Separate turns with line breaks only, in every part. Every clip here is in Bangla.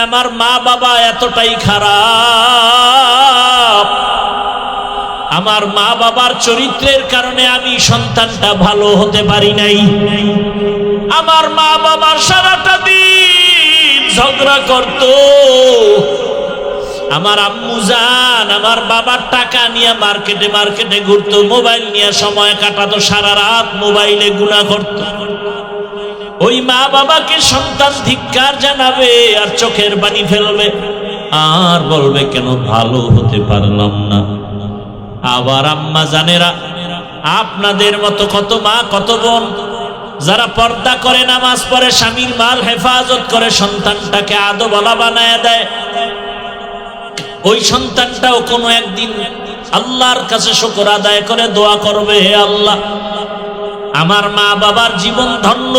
আমার মা বাবা এতটাই খারাপ, আমার মা বাবার চরিত্রের কারণে আমি সন্তানটা ভালো হতে পারি নাই। আমার মা বাবার সারাটা দিন ঝগড়া করত। আমার আম্মু জান আমার বাবার টাকা নিয়ে মার্কেটে মার্কেটে ঘুরতো, মোবাইল নিয়ে সময় কাটাতো, সারা রাত মোবাইলে গুনাহ করত। ওই মা বাবাকে সন্তান ধিক্কার জানাবে আর চোখের পানি ফেলবে আর বলবে কেন ভালো হতে পারলাম না। আবার আম্মা জানেরা, আপনাদের মতো কত মা কত বোন যারা পর্দা করে, নামাজ পড়ে, স্বামীর মাল হেফাজত করে, সন্তানটাকে আদবলা বানায় দেয়। ওই সন্তানটাও কোনো একদিন আল্লাহর কাছে শুকর আদায় করে দোয়া করবে, হে আল্লাহ আমার মা বাবার জীবন ধন্য,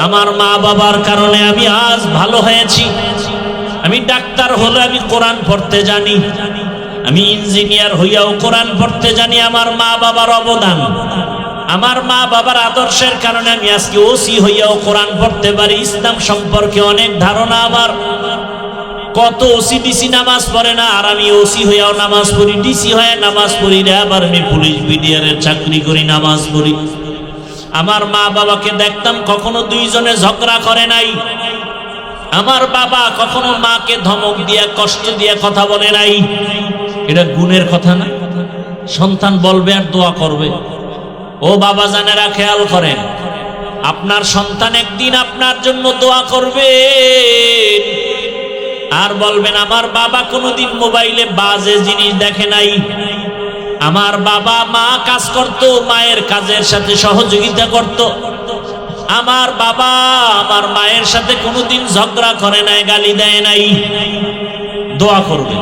আমার মা বাবার কারণে আমি আজ ভালো হয়েছি। আমি ডাক্তার হলে আমি কোরআন পড়তে জানি, আমি ইঞ্জিনিয়ার হইয়াও কোরআন পড়তে জানি। আমার মা বাবার অবদান, আমার মা বাবার আদর্শের কারণে আমি আজকে ওসি হইয়াও কোরআন পড়তে পারি। ইসলাম সম্পর্কে অনেক ধারণা আমার। কত ওসি ডিসি নামাজ পড়ে না, আর আমি ওসি হইয়াও নামাজ পড়ি, ডিসি হয়ে নামাজ পড়ি রে, আবার আমি পুলিশ বিডিআরের চাকরি করি, নামাজ পড়ি। আমার মা বাবাকে দেখতাম কখনো দুইজনে ঝগড়া করে নাই। আমার বাবা কখনো মাকে ধমক দিয়া কষ্ট দিয়া কথা বলে নাই। এটা গুণের কথা না? সন্তান বলবে আর দোয়া করবে। ও বাবা জানেরা, খেয়াল করেন, আপনার সন্তান একদিন আপনার জন্য দোয়া করবে আর বলবেন আমার বাবা কোনোদিন মোবাইলে বাজে জিনিস দেখে নাই, আমার বাবা মা কাজ করত, মায়ের কাজের সাথে সহযোগিতা করত, আমার বাবা আমার মায়ের সাথে কোনোদিন ঝগড়া করে নাই, গালি দেয় নাই। দোয়া করবে।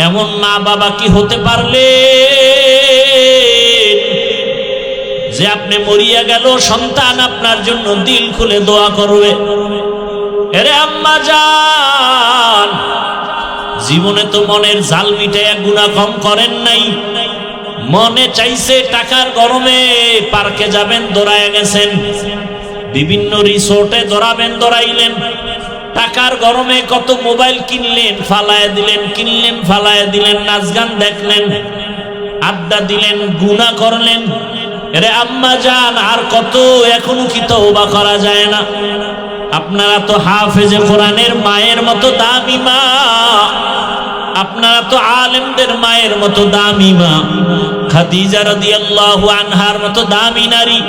এমন মা বাবা কি হতে পারলে যে আপনি মরিয়া গেল সন্তান আপনার জন্য দিল খুলে দোয়া করবে? এরে আম্মা জান, জীবনে তো মনের জাল মিটাইয়া গুনাহ কম করেন নাই। মনে চাইছে টাকার গরমে পার্কে যাবেন, দৌড়ায় গেছেন, বিভিন্ন রিসোর্টে দৌড়াবেন, দৌড়াইলেন। টাকার গরমে কত মোবাইল কিনলেন, ফালায় দিলেন, কিনলেন ফালায় দিলেন, নাচ গান দেখলেন, আড্ডা দিলেন, গুনাহ করলেন। এরে আম্মা জান, আর কত? এখনো কি তওবা করা যায় না? আপনারা তো হাফেজে কোরআনের মায়ের মতো দামি মা, আপনারা তো আলেমদের মায়ের মতো দামি মা, খাদিজা রাদিয়াল্লাহু আনহার মতো দামি নারী,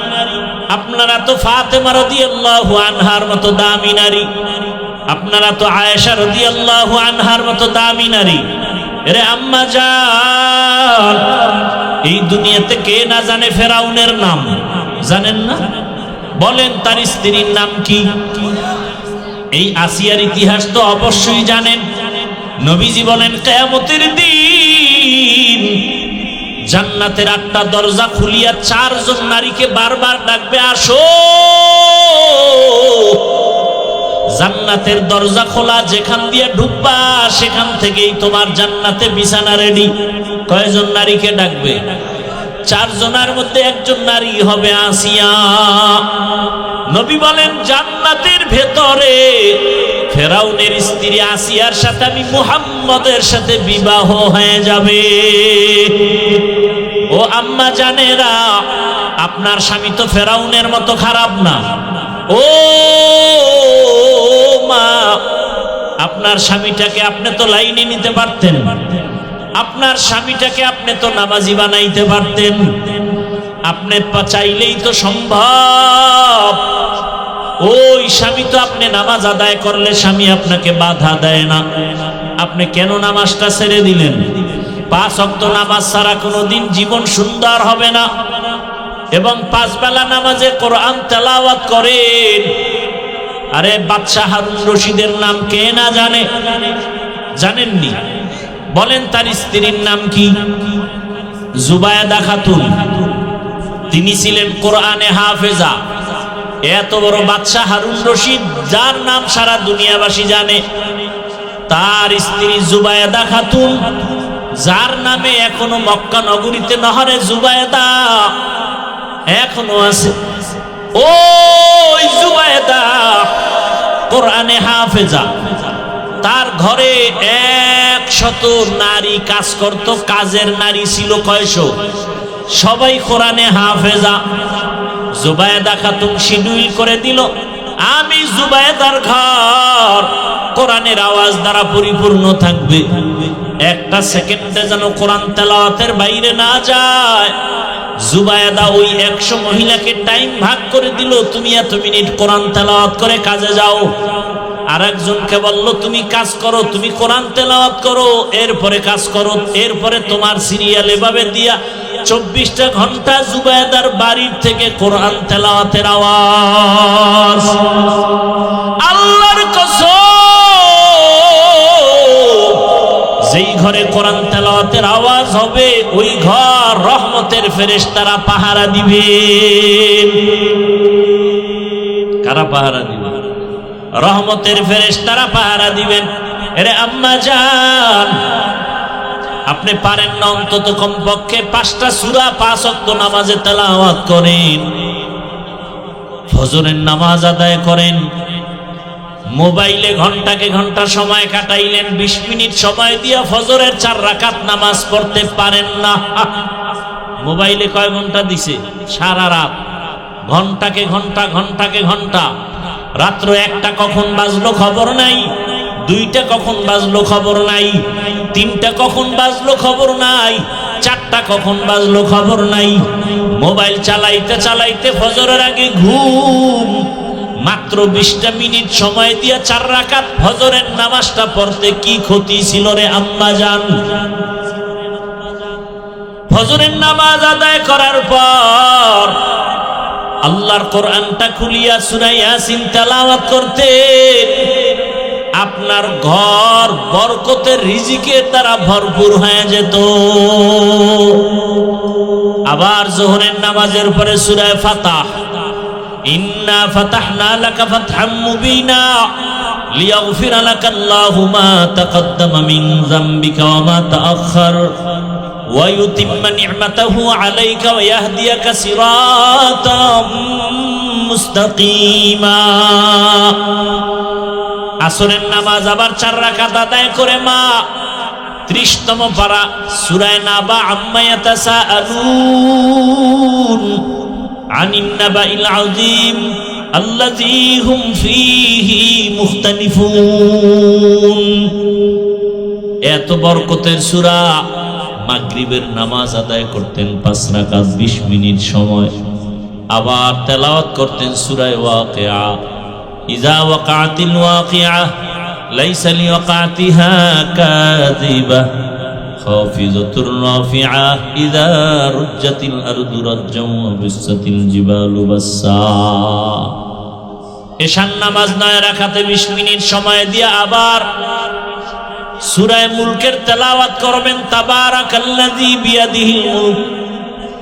আপনারা তো ফাতেমা রাদিয়াল্লাহু আনহার মতো দামি নারী, আপনারা তো আয়েশা রাদিয়াল্লাহু আনহার মতো দামি নারী। এরে আম্মা জান, এই দুনিয়াতে কে না জানে ফেরাউনের নাম? জানেন না? বলেন তার স্ত্রীর নাম কি? এই আসিয়ার ইতিহাস তো অবশ্যই জানেন। নবীজি বলেন কিয়ামতের দিন জান্নাতের 8টা দরজা খুলিয়া 4 জন নারীকে বারবার ডাকবে, আসো। জান্নাতের দরজা খোলা, যেখান দিয়ে ঢুকবা সেখান থেকেই তোমার জান্নাতে বিছানা রেডি। কয়জন নারীকে ডাকবে? 4 জনের মধ্যে একজন নারী হবে আসিয়া। নবী বলেন জান্নাতের ভেতরে ফেরাউনের স্ত্রী আসিয়ার সাথে আমি মুহাম্মদের সাথে বিবাহ হয়ে যাবে। ও আম্মা জানেরা, আপনার স্বামী তো ফেরাউনের মতো খারাপ না। ও মা, আপনার স্বামীটাকে আপনি তো লাইনে নিতে পারতেন, আপনার স্বামীটাকে আপনি তো নামাজি বানাইতে পারতেন, আপনি চাইলেই তো সম্ভব। ওই স্বামী তো আপনি নামাজ আদায় করলে স্বামী আপনাকে বাধা দেয় না, আপনি কেন নামাজটা ছেড়ে দিলেন? 5 ওয়াক্ত নামাজ ছাড়া কোনোদিন জীবন সুন্দর হবে না। এবং 5 বেলা নামাজে কোরআন তেলাওয়াত করেন। আরে বাদশাহ হারুন রশিদের নাম কে না জানে? জানেননি? বলেন তার স্ত্রীর নাম কি? জুবায়দা খাতুন। তিনি ছিলেন কোরআনে হাফেজা। এত বড় বাদশাহ হারুন রশিদ, যার নাম সারা দুনিয়াবাসী জানে, তার স্ত্রী জুবায়দা খাতুন, যার নামে এখনো মক্কা নগরীতে নহরে জুবায়দা এখনো আছে। ওই জুবায়দা কোরআনে হাফেজা, তার ঘরে 100 নারী কাজ করত, কাজের নারী ছিল কয়শো, সবাই কোরআনে হাফেজা। জুবায়েদা খাতুন শিডিউল করে দিল, আমি জুবায়েদার ঘর কোরআনের আওয়াজ দ্বারা পরিপূর্ণ থাকবে, একটা সেকেন্ডে যেন কোরআন তেলাওয়াতের বাইরে না যায়। জুবায়েদা ওই 100 মহিলাকে টাইম ভাগ করে দিল, তুমি এত মিনিট কোরআন তেলাওয়াত করে কাজে যাও। আর একজনকে বলল তুমি কাজ করো, তুমি কোরআন তেলাওয়াত করো, এরপরে কাজ করো, এরপরে তোমার সিরিয়াল এভাবে দিয়া 24টা ঘন্টা জুবায়েদার বাড়ির থেকে কোরআন তেলাওয়াতের আওয়াজ। আল্লাহর কসম, যেই ঘরে কোরআন তেলাওয়াতের আওয়াজ হবে ওই ঘর রহমতের ফেরেশতারা পাহারা দিবে। কারা পাহারা দিবে? রহমতের ফেরেশতারা পাহারা দিবেন। আরে আম্মা জান, আপনি পারেন না অন্তত কমপক্ষে 5টা সূরা 5 ওয়াক্ত নামাজে তেলাওয়াত করেন, ফজরের নামাজ আদায় করেন। মোবাইলে ঘন্টাকে ঘন্টা সময় কাটাইলেন, 20 মিনিট সময় দিয়া ফজরের 4 রাকাত নামাজ পড়তে পারেন না। মোবাইলে কয় ঘন্টা দিছে? সারা রাত, ঘন্টাকে ঘন্টা, ঘন্টাকে ঘন্টা। রাত্র 1টা কখন বাজলো খবর নাই, 2টা কখন বাজলো খবর নাই, 3টা কখন বাজলো খবর নাই, 4টা কখন বাজলো খবর নাই। মোবাইল চালাইতে চালাইতে ফজরের আগে ঘুম। মাত্র 20টা মিনিট সময় দিয়া 4 রাকাত ফজরের নামাজটা পড়তে কি ক্ষতি ছিল রে আম্মা জান? ফজরের নামাজ আদায় করার পর আল্লাহর কোরআনটা খুলিয়া সূরা ইয়াসিন তেলাওয়াত করতে আপনার ঘর বরকতের রিজিকের দ্বারা ভরপুর হয়ে যেত। আবার যোহরের নামাজের পরে সূরা ফাতাহ, ইন্না ফাতাহনা লাকা ফাতহাম মুবিনা লিয়াগফিরা লাকা আল্লাহু মা তাকদ্দামা মিন যামবিকা ওয়া মা তাআখার ওয়া ইউতিম্মা নি'মাতাহু আলাইকা ওয়া ইয়াহদিয়াকা সিরাতাম মুস্তাকিমা। আসরের নামাজ আবার 4 রাকাত আদায় করে মা 30তম পারা সূরা নাবা, আম্মা ইয়াতাসাআলুন আনিন নাবাইল আযীম আল্লাযী হুম ফীহি মুখতালিফুন। এত বরকতের সূরা। মাগরিবের নামাজ আদায় করতেন 5 রাকাত 20 মিনিট সময়, আবার তেলাওয়াত করতেন সূরা ওয়াকিয়া। ইযা ওয়াকাতিল ওয়াকিয়া লাইসা লিওয়াকাতিহা কাযিবা খাফিজাতুর রাফিআ ইযা রুজ্জাতিল আরদু রাজ্জাও ওয়া বিসাতিল জিবালু বাসসা। এশার নামাজ 9 রাকাতে 20 মিনিট সময় দিয়ে আবার সূরা মুলকের তেলাওয়াত করবেন। তাবারাকাল্লাযী বিয়াদিহিল মুলক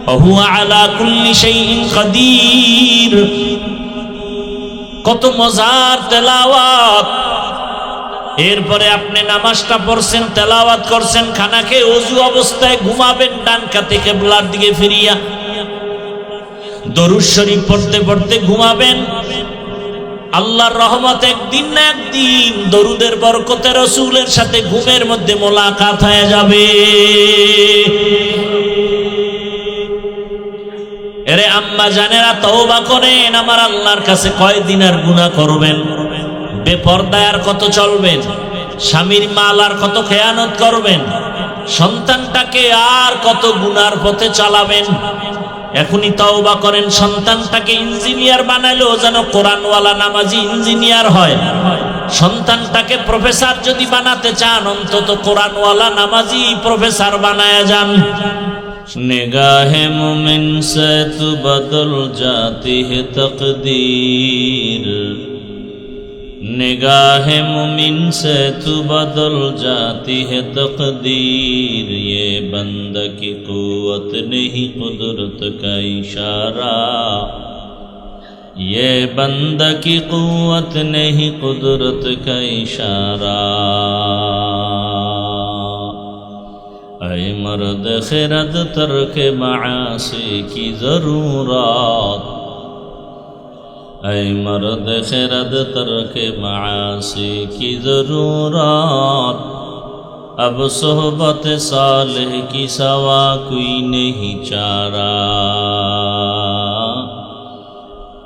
ওয়া হুয়া আলা কুল্লি শাইইন কাদির। কত মজার তেলাওয়াত। এরপরে আপনি নামাজটা পড়ছেন, তেলাওয়াত করছেন, খানা খেয়ে ওযু অবস্থায় ঘুমাবেন ডান কাতে কিবলার দিকে ফিরিয়া। দরুদ শরীফ পড়তে পড়তে ঘুমাবেন। আল্লাহর রহমত একদিন না একদিন দরুদের বরকতে রাসূলের সাথে ঘুমের মধ্যে মোলাকাত হয়ে যাবে। এরে আম্মা জানেরা, তওবা করেন। আমার আল্লাহর কাছে কয়দিন আর গুনাহ করবেন? বেপরদায় আর কত চলবেন? স্বামীর মাল আর কত খেয়ানত করবেন? সন্তানটাকে আর কত গুনার পথে চালাবেন? এখনই তওবা করেন। সন্তানটাকে ইঞ্জিনিয়ার বানালেও যেন কোরআনওয়ালা নামাজি ইঞ্জিনিয়ার হয়। সন্তানটাকে প্রফেসর যদি বানাতে চান, অন্তত কোরআনওয়ালা নামাজি প্রফেসর বানায়া যান। निगाहे मोमिन से तू बदल जाती है तकदीर, निगाहे मोमिन से तू बदल जाती है तकदीर। ये बंदा की कुव्वत नहीं कुदरत का इशारा, ये बंदा की कुव्वत नहीं कुदरत का इशारा। ऐ मर्द खिरद तर्क मासी की जरूरत, ऐ मर्द खैरत तर्क मासी की जरूरत, अब सोहबत सालेह की सवा कोई नहीं चारा,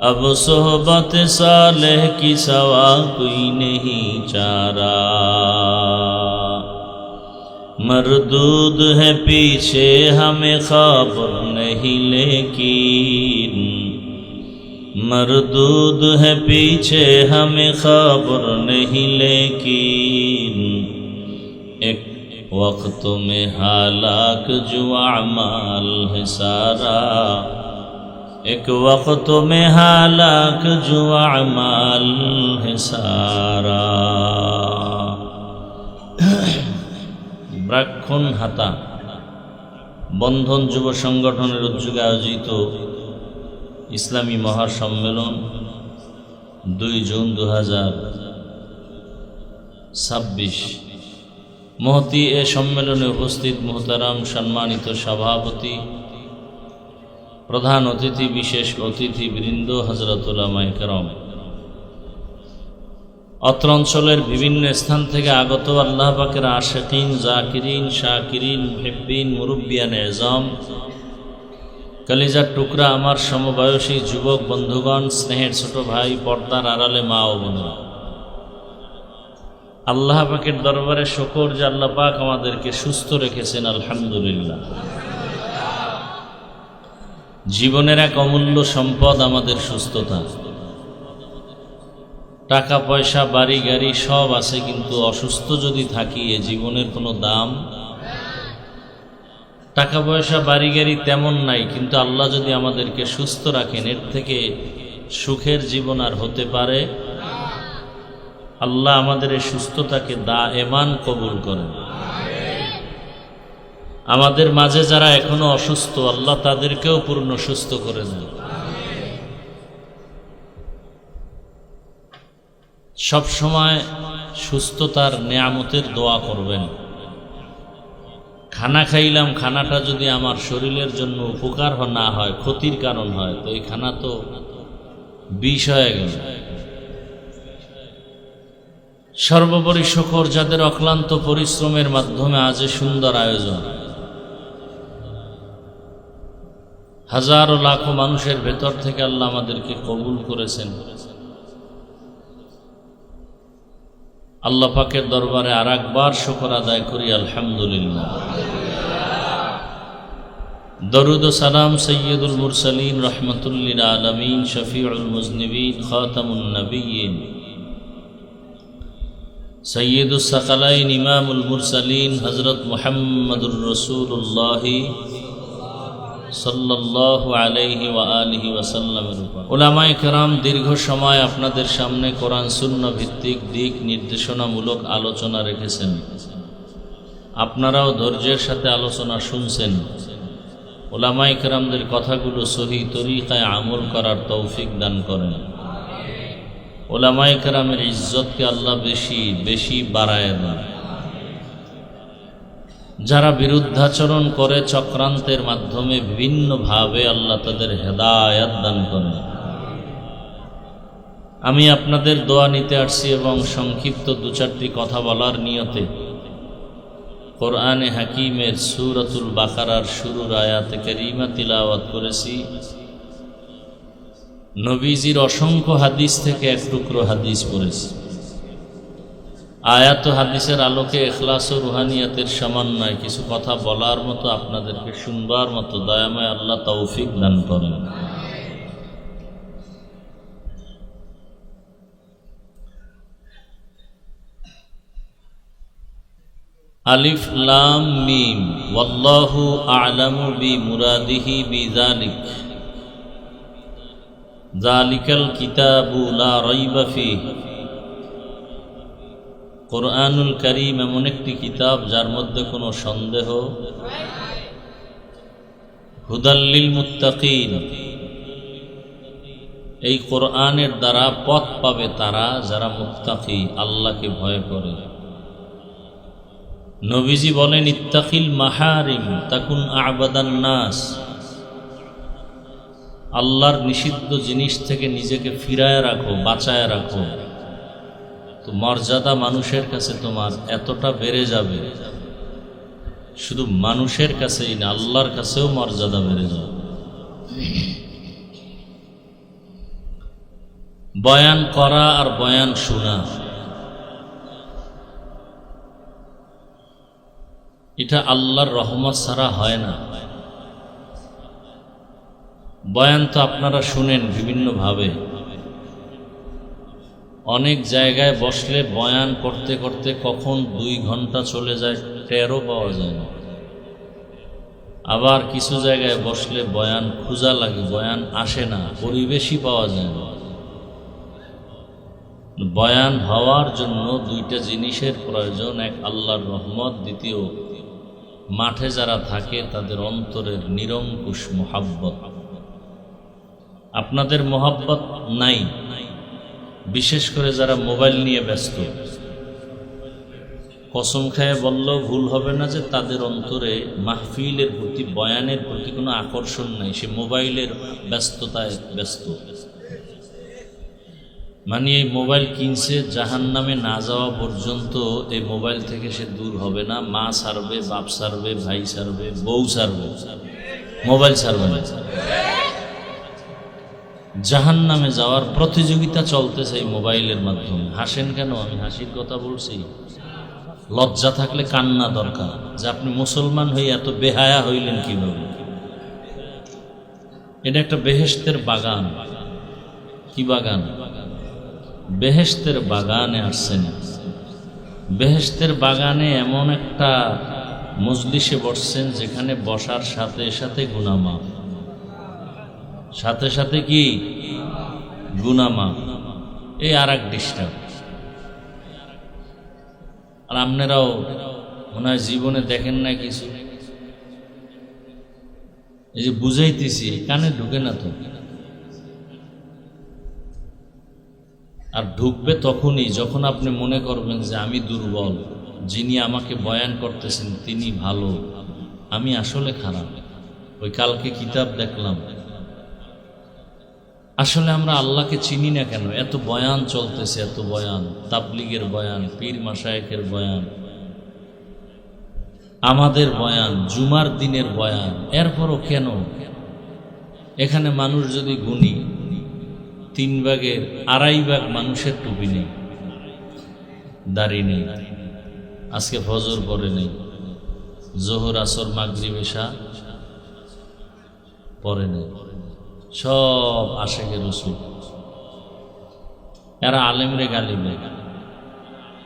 अब सोहबत सालेह की सवा कोई नहीं चारा। मरदूद है पीछे हमें खबर नहीं लेकिन, मरदूद है पीछे हमें खबर नहीं लेकिन, एक वक्त में हालाक जो अमाल है सारा, एक वक्त में हालाक जो अमाल है सारा। ব্রাক্ষণ হাতা বন্ধন যুব সংগঠনের উদ্যোগে আয়োজিত ইসলামী মহাসম্মেলন 2 জুন 2026 মহতি এ সম্মেলনে উপস্থিত মোহতারাম সম্মানিত সভাপতি, প্রধান অতিথি, বিশেষ অতিথিবৃন্দ, হযরত উলামায়ে কেরাম, অত্র অঞ্চলের বিভিন্ন স্থান থেকে আগত আল্লাহ পাকের আশিকিন, জাকিরিন, শাকিরিন, মুহিব্বিন, মুরব্বিয়ান এজাম, কলিজার টুকরা আমার সমবয়সী যুবক বন্ধুগণ, স্নেহের ছোট ভাই, পর্দার আড়ালে মা ও বোনেরা, আল্লাহ পাকের দরবারে শুকর যে আল্লাহ পাক আমাদেরকে সুস্থ রেখেছেন, আলহামদুলিল্লাহ। জীবনের এক অমূল্য সম্পদ আমাদের সুস্থতা। টাকা পয়সা, বাড়ি গাড়ি সব আছে, কিন্তু অসুস্থ যদি থাকি এ জীবনের কোনো দাম। টাকা পয়সা, বাড়ি গাড়ি তেমন নাই, কিন্তু আল্লাহ যদি আমাদেরকে সুস্থ রাখেন, এর থেকে সুখের জীবন আর হতে পারে? আল্লাহ আমাদের এই সুস্থতাকে দায়েমান কবুল করেন। আমাদের মাঝে যারা এখনো অসুস্থ, আল্লাহ তাদেরকেও পূর্ণ সুস্থ করে দেন। সব সময় সুস্থতার নেয়ামতের দোয়া করবেন। খানা খাইলাম, খানাটা যদি আমার শরীরের জন্য উপকার না হয়, ক্ষতির কারণ হয়, তো এই খানা তো বিষ হয়ে গেল। সর্বোপরি শুকর যাদের অক্লান্ত পরিশ্রমের মাধ্যমে আজ সুন্দর আয়োজন, হাজারো লাখো মানুষের ভেতর থেকে আল্লাহ আমাদেরকে কবুল করেছেন। আল্লাহ পাকের দরবারে আর একবার শুকর আদায় করি, আলহামদুলিল্লাহ। দরুদ ও সালাম সৈয়দুল মুরসালিন, রহমাতুল লিল আলামিন, শফিউল মুজনিবিন, খাতামুন নবিয়্যিন, সৈয়দুস সাকালাইন, ইমামুল মুরসালিন, হযরত মুহাম্মদুর রাসূলুল্লাহ সাল্লাল্লাহু আলাইহি ওয়া আলিহি ওয়াসাল্লামের উপর। উলামায়ে কেরাম দীর্ঘ সময় আপনাদের সামনে কোরআন সুন্নাহ ভিত্তিক দিক নির্দেশনামূলক আলোচনা রেখেছেন। আপনারাও ধৈর্যের সাথে আলোচনা শুনছেন। উলামায়ে কেরামদের কথাগুলো সহি তরিকায় আমল করার তৌফিক দান করেন। উলামায়ে কেরামের ইজ্জতকে আল্লাহ বেশি বেশি বাড়ায় দেন। যারা বিরুদ্ধাচরণ করে চক্রান্তের মাধ্যমে বিভিন্নভাবে, আল্লাহ তাদের হেদায়েত দান করেন। আমি আপনাদের দোয়া নিতে আসছি এবং সংক্ষিপ্ত 2-4টি কথা বলার নিয়তে কোরআনে হাকিমের সূরাতুল বাকারার শুরুর আয়াতে কারিমা তিলাওয়াত করেছি। নবীজির অসংখ্য হাদিস থেকে এক টুকরো হাদিস পড়েছি। আয়াত ও হাদিসের আলোকে ইখলাস ও রুহানিয়াতের সমন্বয়ে কিছু কথা বলার মতো, আপনাদেরকে শুনবার মতো দয়াময় আল্লাহ তৌফিক দান করেন। আলিফ লাম মিম, ওয়াল্লাহু আ'লামু বিমুরাদিহি বিযালিক, যালিকাল কিতাবু লা রাইবা ফীহি। কোরআনুল কারীম এমন একটি কিতাব যার মধ্যে কোনো সন্দেহ। হুদাল লিল মুত্তাকিন, এই কোরআনের দ্বারা পথ পাবে তারা যারা মুত্তাকি, আল্লাহকে ভয় করে। নবীজি বলেন, ইত্তাকিল মাহারিম তাকুন আ'বাদান নাস। আল্লাহর নিষিদ্ধ জিনিস থেকে নিজেকে ফিরায় রাখো, বাঁচায় রাখো, তো মর্যাদা মানুষের কাছে তোমার এতটা বেড়ে যাবে, শুধু মানুষের কাছেই না, আল্লাহর কাছেও মর্যাদা বেড়ে যাবে। বয়ান করা আর বয়ান শোনা, এটা আল্লাহর রহমত ছাড়া হয় না। বয়ান তো আপনারা শুনেন বিভিন্নভাবে, অনেক জায়গায় বসলে বয়ান করতে করতে কখন 2 ঘন্টা চলে যায় টেরও পাওয়া যায় না। আবার কিছু জায়গায় বসলে বয়ান খোঁজা লাগে, বয়ান আসে না, পরিবেশই পাওয়া যায় না। বয়ান হওয়ার জন্য 2টা জিনিসের প্রয়োজন, এক আল্লাহর রহমত, দ্বিতীয় মাঠে যারা থাকে তাদের অন্তরের নিরঙ্কুশ মোহাব্বত। আপনাদের মোহাব্বত নাই, বিশেষ করে যারা মোবাইল নিয়ে ব্যস্ত। কসম খায় বললেও ভুল হবে না যে তাদের অন্তরে মাহফিলের প্রতি, বয়ানের প্রতি কোনো আকর্ষণ নাই, সে মোবাইলের ব্যস্ততায় ব্যস্ত। মানে এই মোবাইল কিনছে জাহান্নামে না যাওয়া পর্যন্ত এই মোবাইল থেকে সে দূর হবে না। মা ছাড়বে, বাপ ছাড়বে, ভাই ছাড়বে, বউ ছাড়বে, মোবাইল ছাড়বে না। জাহান্নামে যাওয়ার প্রতিযোগিতা চলতেছে এই মোবাইলের মাধ্যমে। হাসেন কেন? আমি হাসির কথা বলছি। লজ্জা থাকলে কান্না দরকার, যে আপনি মুসলমান হয়ে এত বেহায়া হইলেন কিভাবে। এটা একটা বেহেশতের বাগান। কি বাগান? বেহেশতের বাগানে আসছেন। বেহেশতের বাগানে এমন একটা মজলিসে বসছেন যেখানে বসার সাথে সাথে গুনাহ মাফ, সাথে সাথে কি গুনাহ মাফ। এই আর এক ডিস্টার্ব। আর আপনারাও মনে হয় জীবনে দেখেন না কিছু, এই যে বুঝাইতেছি কানে ঢুকে না তো। আর ঢুকবে তখনই যখন আপনি মনে করবেন যে আমি দুর্বল, যিনি আমাকে বয়ান করতেছেন তিনি ভালো, আমি আসলে খারাপ। ওই কালকে কিতাব দেখলাম, আসলে আমরা আল্লাহকে চিনি না কেন? এত বয়ান চলতেছে, এত বয়ান, তাবলিগের বয়ান, পীর মাশায়েখের বয়ান, আমাদের বয়ান, জুমার দিনের বয়ান, এরপরও কেন? এখানে মানুষ যদি গুনি 3 ভাগের 2.5 ভাগ মানুষের টুপি নেই, দাড়ি নেই, আজকে ফজর পরে নেই, জোহর আসর মাগরিব এশা পরে নেই, সব আশেকে রসুল। এরা আলেমরে গালি দেয়,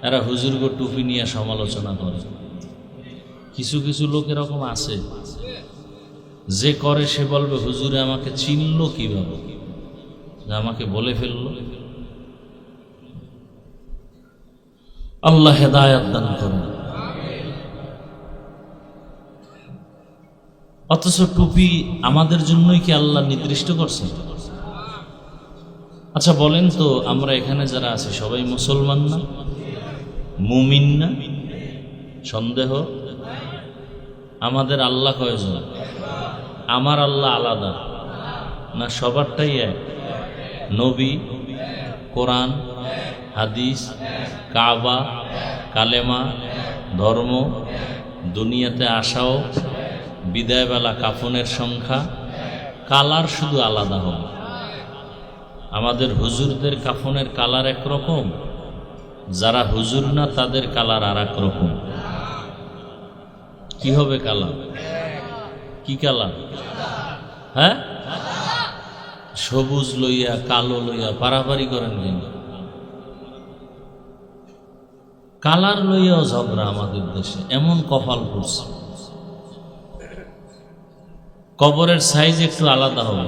এরা হুজুরগো টুপি নিয়ে সমালোচনা করে। কিছু কিছু লোক এরকম আছে যে করে, সে বলবে হুজুরে আমাকে চিনলো কিভাবে, আমাকে বলে ফেললো। আল্লাহ হেদায়েত দান করেন। অথচ টুপি আমাদের জন্যই কি আল্লাহ নির্দিষ্ট করছে? আচ্ছা বলেন তো, আমরা এখানে যারা আছি সবাই মুসলমান না, মুমিন না? সন্দেহ? আমাদের আল্লাহ কয়জন? আমার আল্লাহ আলাদা না? সবারটাই এক। নবী, কোরআন, হাদিস, কাবা, কালেমা, ধর্ম, দুনিয়াতে আসাও, বিদায়বেলা কাফনের সংখ্যা, কালার শুধু আলাদা হবে। আমাদের হুজুরদের কাফনের কালার একরকম, যারা হুজুর না তাদের কালার আর এক রকম। কি হবে কালার? কি কালার? হ্যাঁ, সবুজ লইয়া কালো লইয়া পারাপারি করেন কেন? কালার লইয়াও ঝগড়া আমাদের দেশে, এমন কপাল পড়ছে। কবরের সাইজ একটু আলাদা হবে।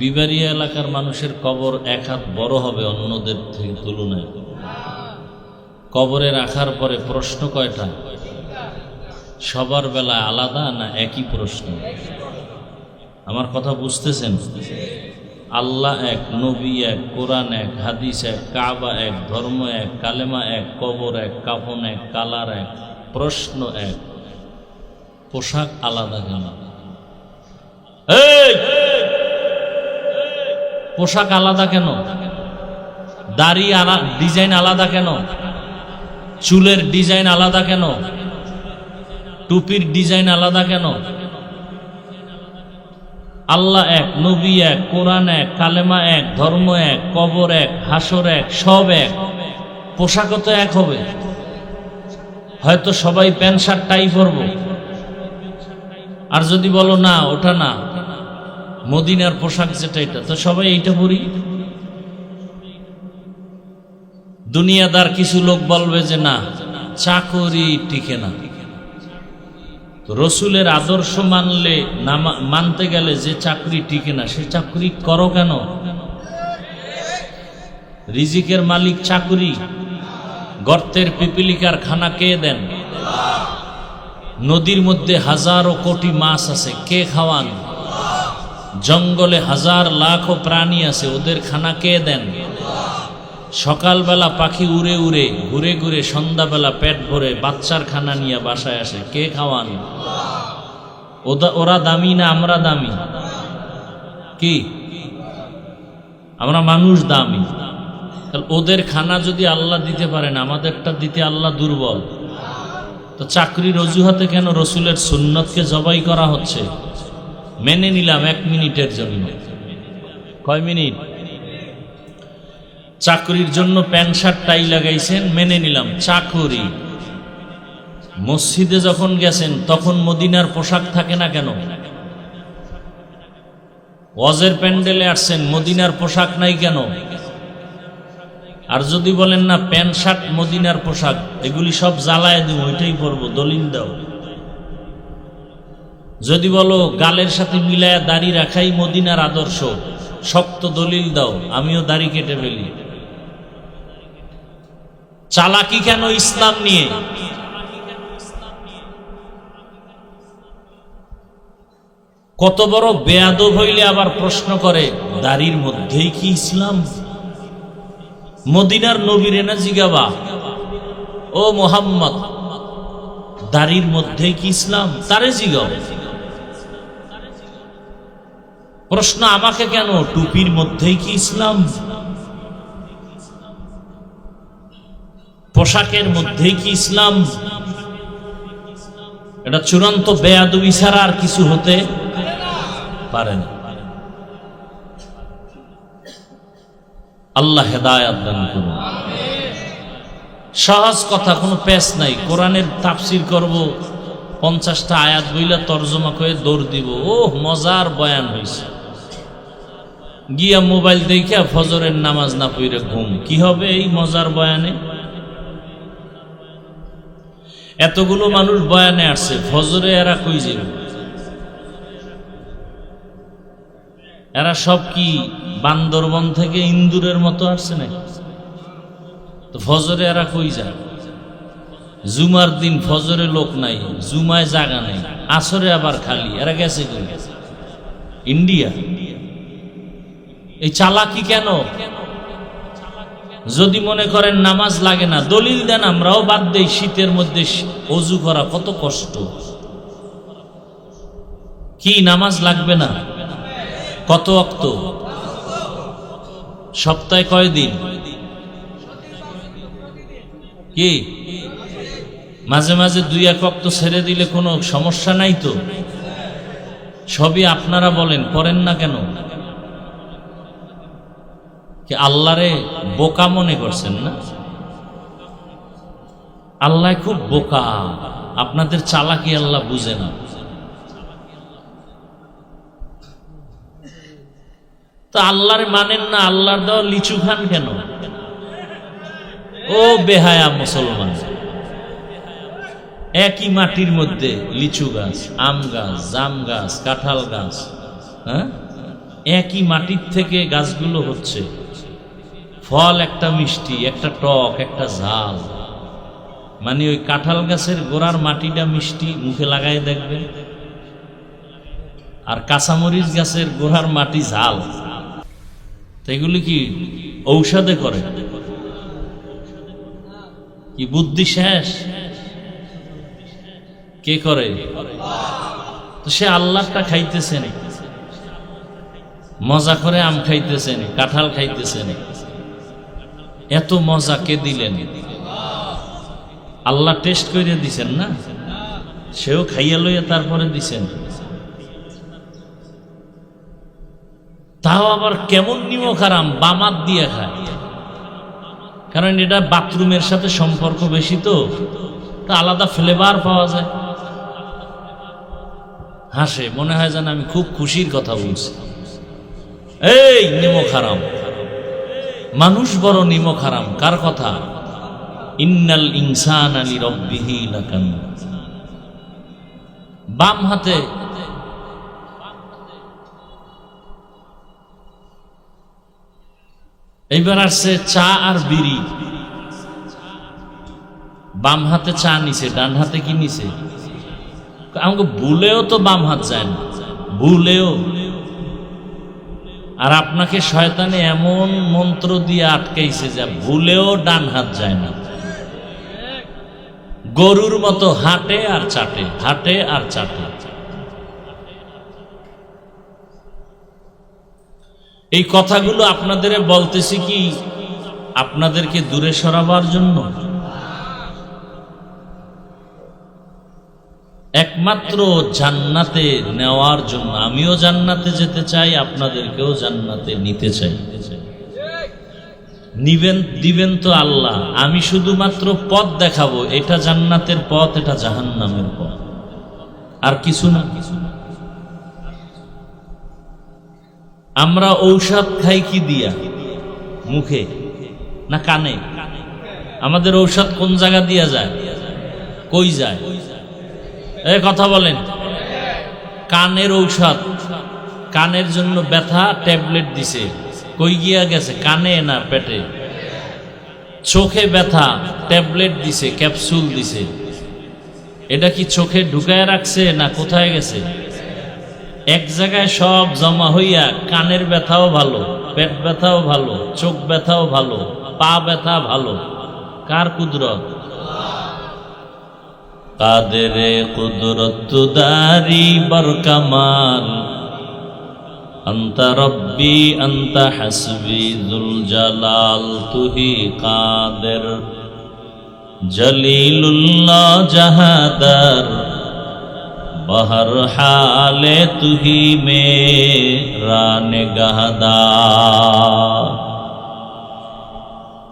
বিবাড়িয়া এলাকার মানুষের কবর 1 হাত বড় হবে অন্যদের থেকে তুলনায়। কবরে রাখার পরে প্রশ্ন কয়টা? সবার বেলায় আলাদা না একই প্রশ্ন? আমার কথা বুঝতেছেন? আল্লাহ এক, নবী এক, কোরআন এক, হাদিস এক, কাবা এক, ধর্ম এক, কালেমা এক, কবর এক, কাফন এক, কালার এক, প্রশ্ন এক, পোশাক আলাদা কেন? পোশাক আলাদা কেন? দাড়ি ডিজাইন আলাদা কেন? চুলের ডিজাইন আলাদা কেন? টুপির ডিজাইন আলাদা কেন? আল্লাহ এক, নবী এক, কোরআন এক, কালেমা এক, ধর্ম এক, কবর এক, হাসর এক, সব এক, পোশাকও তো এক হবে। হয়তো সবাই প্যান্ট শার্ট টাই পরবো। আর যদি বলো না ওটা না, মদিনার পোশাক যেটা, এটা তো সবাই এইটা পরি। দুনিয়াদার কিছু লোক বলবে যে না, চাকরি টিকে না। রসুলের আদর্শ মানলে না, মানতে গেলে যে চাকরি টিকে না, সে চাকরি করো কেন? রিজিকের মালিক চাকরি? গর্তের পিপিলিকার খানা কে দেন? নদীর মধ্যে হাজারো কোটি মাছ আছে, কে খাওয়ান? জঙ্গলে হাজার লাখো প্রাণী আছে, ওদের খানা কে দেন? সকালবেলা পাখি উড়ে উড়ে ঘুরে ঘুরে সন্ধ্যাবেলা পেট ভরে বাচ্চার খানা নিয়ে বাসায় আসে, কে খাওয়ান? ওরা দামি না আমরা দামি? কি আমরা মানুষ দামি? ওদের খানা যদি আল্লাহ দিতে পারেন, আমাদেরটা দিতে আল্লাহ দুর্বল? তো চাকরির অজুহাতে কেন রসুলের সুন্নতকে জবাই করা হচ্ছে? মেনে নিলাম 1 মিনিটের জন্য। কয় মিনিট? চাকরির জন্য প্যান্ট শার্ট টাই লাগাইছেন, মেনে নিলাম, চাকরি। মসজিদে যখন গেছেন তখন মদিনার পোশাক থাকে না কেন? ওয়াজের প্যান্ডেলে আসছেন, মদিনার পোশাক নাই কেন? আর যদি বলেন না প্যান্ট শার্ট মদিনার পোশাক, এগুলি সব জ্বালায় দিব, ওইটাই পরবো, দলিল দাও। যদি বলো গালের সাথে মিলায়া দাড়ি রাখাই মদিনার আদর্শ, শক্ত দলিল দাও, আমিও দাড়ি কেটে ফেলি। চালাকি কেন ইসলাম নিয়ে? কত বড় বেয়াদব হইলে আবার প্রশ্ন করে দাড়ির মধ্যেই কি ইসলাম? মদিনার নবীরে না জিগাবা, ও মোহাম্মদ দাড়ির মধ্যেই কি ইসলাম? তারে জিগাও। প্রশ্ন আমাকে কেন, টুপির মধ্যেই কি ইসলাম? পোশাকের মধ্যেই কি ইসলাম? এটা চূড়ান্ত বেয়াদবি ছাড়া আর কিছু হতে পারে না। আল্লাহ হেদায়েত দান করুন। সহজ কথা, কোনো পেশ নাই। কোরআনের তাফসীর করব, 50টা আয়াত বইলা তরজমা করে দৌড় দিব, ও মজার বয়ান হয়েছে। গিয়া মোবাইল দেখিয়া ফজরের নামাজ না পড়ে ঘুম, কি হবে এই মজার বয়ানে? এতগুলো মানুষ বয়ানে আসছে, ফজরে এরা কই যাবে? এরা সব কি বান্দরবন থেকে ইন্দুরের মতো আসছে নাকি? তো ফজরে এরা কই যায়? জুমার দিন ফজরে লোক নাই, জুমায় জায়গা নাই, আসরে আবার খালি, এরা গেছে কই? ইন্ডিয়া। এই চালাকি কেন? যদি মনে করেন নামাজ লাগে না, দলিল দেন, আমরাও বাদ দেই। শীতের মধ্যে অজু করা কত কষ্ট। কি নামাজ লাগবে না? কত ওয়াক্ত? সপ্তাহে কয় দিন? কি মাঝে মাঝে 2-1 ওয়াক্ত ছেড়ে দিলে কোনো সমস্যা নাই তো? সবই আপনারা বলেন, করেন না কেন? কি আল্লাহরে বোকা মনে করছেন না? আল্লাহ খুব বোকা, আপনাদের চালাকি আল্লাহ বুঝে না। তো আল্লাহরে মানেন না, আল্লাহর দেওয়া লিচু খান কেন? ও বেহায়া মুসলমান, একই মাটির মধ্যে লিচু গাছ, আম গাছ, জাম গাছ, কাঁঠাল গাছ, হ্যাঁ, একই মাটির থেকে গাছগুলো হচ্ছে। ফল একটা মিষ্টি, একটা টক, একটা ঝাল। মানে ওই কাঁঠাল গাছের গোড়ার মাটিটা মিষ্টি, মুখে লাগাই দেখবেন, আর কাঁচামরিচ গাছের গোড়ার মাটি ঝাল। এগুলি কি ঔষধে করে? কি বুদ্ধি শেষ? কে করে? তো সে আল্লাহটা খাইতেছে না। মজা করে আম খাইতেছেন, কাঁঠাল খাইতেছেন, এত মজা কে দিলেন? আল্লাহ টেস্ট করে দিছেন না? সেও খাইয়া লইয়া তারপরে দিছেন। তাও আবার কেমন নিমক হারাম, বামাত দিয়ে খায়, কারণ এটা বাথরুমের সাথে সম্পর্ক বেশি, তো আলাদা ফ্লেভার পাওয়া যায়। হাসে, মনে হয় যেন আমি খুব খুশির কথা বলছি। এই নিমক হারাম, মানুষ বড় নিমক হারাম। কার কথা? ইন্নাল ইনসানা লিরাব্বিহি লাকানুদ। বাম হাতে এইবার আসছে চা আর বিড়ি। বাম হাতে চা নিছে, ডান হাতে কি নিছে? আমাকে ভুলেও তো বাম হাত যায় না, ভুলেও। আর আপনাকে শয়তানে এমন মন্ত্র দিয়ে আটকাইছে যে ভুলেও ডান হাত যায় না। গরুর মতো হাঁটে আর চাটে, হাঁটে আর চাটে। এই কথাগুলো আপনাদের বলতেছি কি আপনাদেরকে দূরে সরাবার জন্য? একমাত্র জান্নাতে নেওয়ার জন্য। আমিও জান্নাতে যেতে চাই, আপনাদেরকেও জান্নাতে নিতে চাই। নিবেন দিবেন তো আল্লাহ, আমি শুধুমাত্র পথ দেখাবো। এটা জান্নাতের পথ, এটা জাহান্নামের পথ, আর কিছু না। আমরা ঔষধ খাই কি দিয়া? মুখে না কানে? আমাদের ঔষধ কোন জায়গা দিয়া যায়? কই যায়? এই কথা বলেন। কানের ঔষধ, কানের জন্য ব্যথা, ট্যাবলেট দিছে, কই গিয়া গেছে? কানে না পেটে? চোখে ব্যথা, ট্যাবলেট দিছে, ক্যাপসুল দিছে, এটা কি চোখে ঢুকায় রাখছে না কোথায় গেছে? এক জায়গায় সব জমা হইয়া কানের ব্যথাও ভালো, পেট ব্যথাও ভালো, চোখ ব্যথাও ভালো, পা ব্যথা ভালো। কার কুদরত? কাদেরে কুদরত দারি বরকামাল, আন্তা রব্বি আন্তা হাসবি যুল জালাল, তুহি কাদের জলিলুল্লাহ জাহাদার, बहर हाले तू ही मेरा निगाहदार।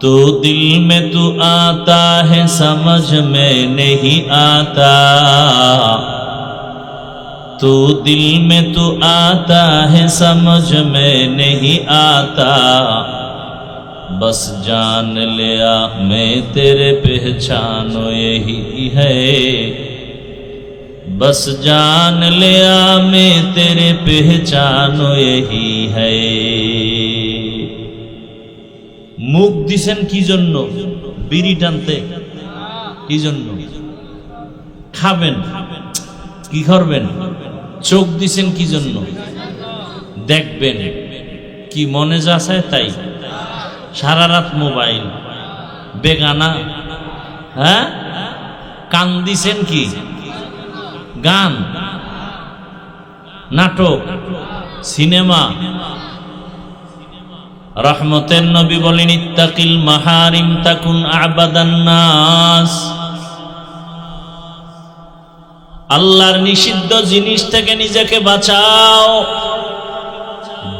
तो दिल में तू आता है समझ में नहीं आता, तो दिल में तू आता है समझ में नहीं आता, बस जान लिया मैं तेरे पहचानो यही है, बस जान लिया मैं तेरे पहचानो यही है। মুখ দিছেন কি জন্য? বিড়ি টানতে? কি জন্য? খাবেন কি করবেন? চোখ দিছেন কি জন্য? দেখবেন কি মনে যা চায় তাই। সারা রাত মোবাইল, বেগানা, হ্যাঁ? কান দিছেন কি? গান, নাটক, সিনেমা। রহমতের নবী বলেন, ইত্তাকিল মাহারিম তাকুন আবাদান নাস। আল্লাহর নিষিদ্ধ জিনিস থেকে নিজেকে বাঁচাও,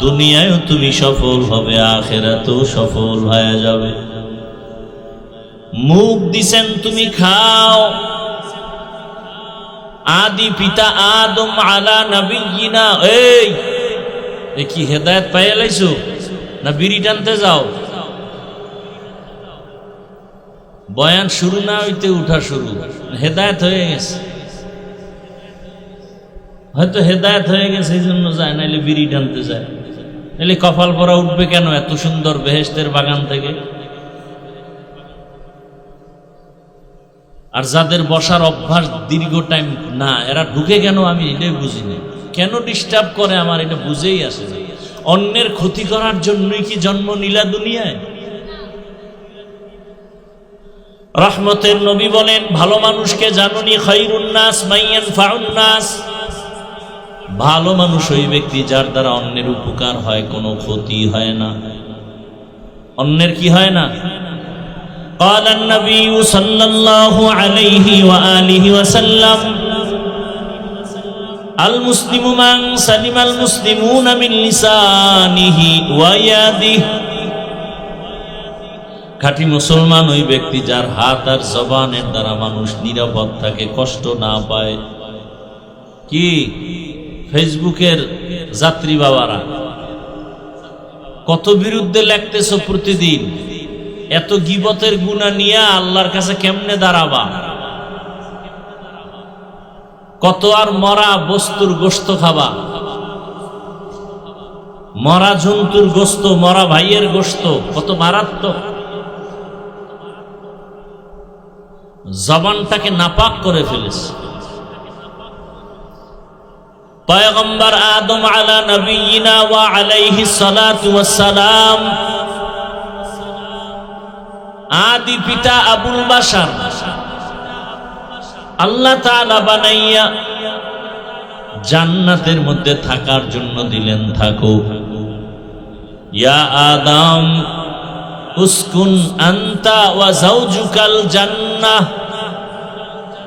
দুনিয়ায়ও তুমি সফল হবে, আখিরাতেও সফল হয়ে যাবে। মুখ দিছেন তুমি খাও। আদি পিতা আদম আলা নবিয়িনা। এই কি হেদায়েত পাইয়া লাইছো না বিড়ি টানতে যাও? বয়ান শুরু না হইতে উঠা শুরু, হেদায়েত হয়ে গেছে। হয়তো হেদায়েত হয়ে গেছে এই জন্য যায়, নাইলে বিড়ি টানতে যায়। নাইলে কপাল পরা উঠবে কেন এত সুন্দর বেহেশতের বাগান থেকে? আর যাদের বসার অভ্যাস দীর্ঘ টাইম না, এরা ঢুকে কেন আমি এটাই বুঝি না। কেন ডিস্টার্ব করে আমার এটা বুঝেই আসে না। অন্যের ক্ষতি করার জন্যই কি জন্ম নিলা দুনিয়ায়? রহমতের নবী বলেন, ভালো মানুষকে জানুনি, খায়রুন নাস মান ইয়ানফাউন নাস। ভালো মানুষ ওই ব্যক্তি যার দ্বারা অন্যের উপকার হয়, কোনো ক্ষতি হয় না। অন্যের কি হয় না? قال النبي صلى الله عليه وآله وسلم المسلم من سلم المسلمون من لسانه ويده। খাঁটি মুসলমান ওই ব্যক্তি যার হাত আর জবানের দ্বারা মানুষ নিরাপদ থাকে, কষ্ট না পায়। কি ফেসবুকের যাত্রী বাবারা কত বিরুদ্ধে লেখতেছ প্রতিদিন, এত গীবতের গুনাহ নিয়ে আল্লাহর কাছে কেমনে দাঁড়াবা? কত আর মরা বস্তুর গোশত খাবা, মরা জন্তুর গোশত, মরা ভাইয়ের গোশত, কত মারাত্মক। জবানটাকে নাপাক করে ফেলেছে। পয়গম্বর আদম আলা নবিয়িনা ওয়া আলাইহিস সালাতু ওয়াস সালাম, আদি পিতা আবুল বাশার আল্লাহ তাআলা বানাইয়া জান্নাতের মধ্যে থাকার জন্য দিলেন, থাকো। ইয়া আদম উসকুন আনতা ওয়া যাওজুকাল জান্নাহ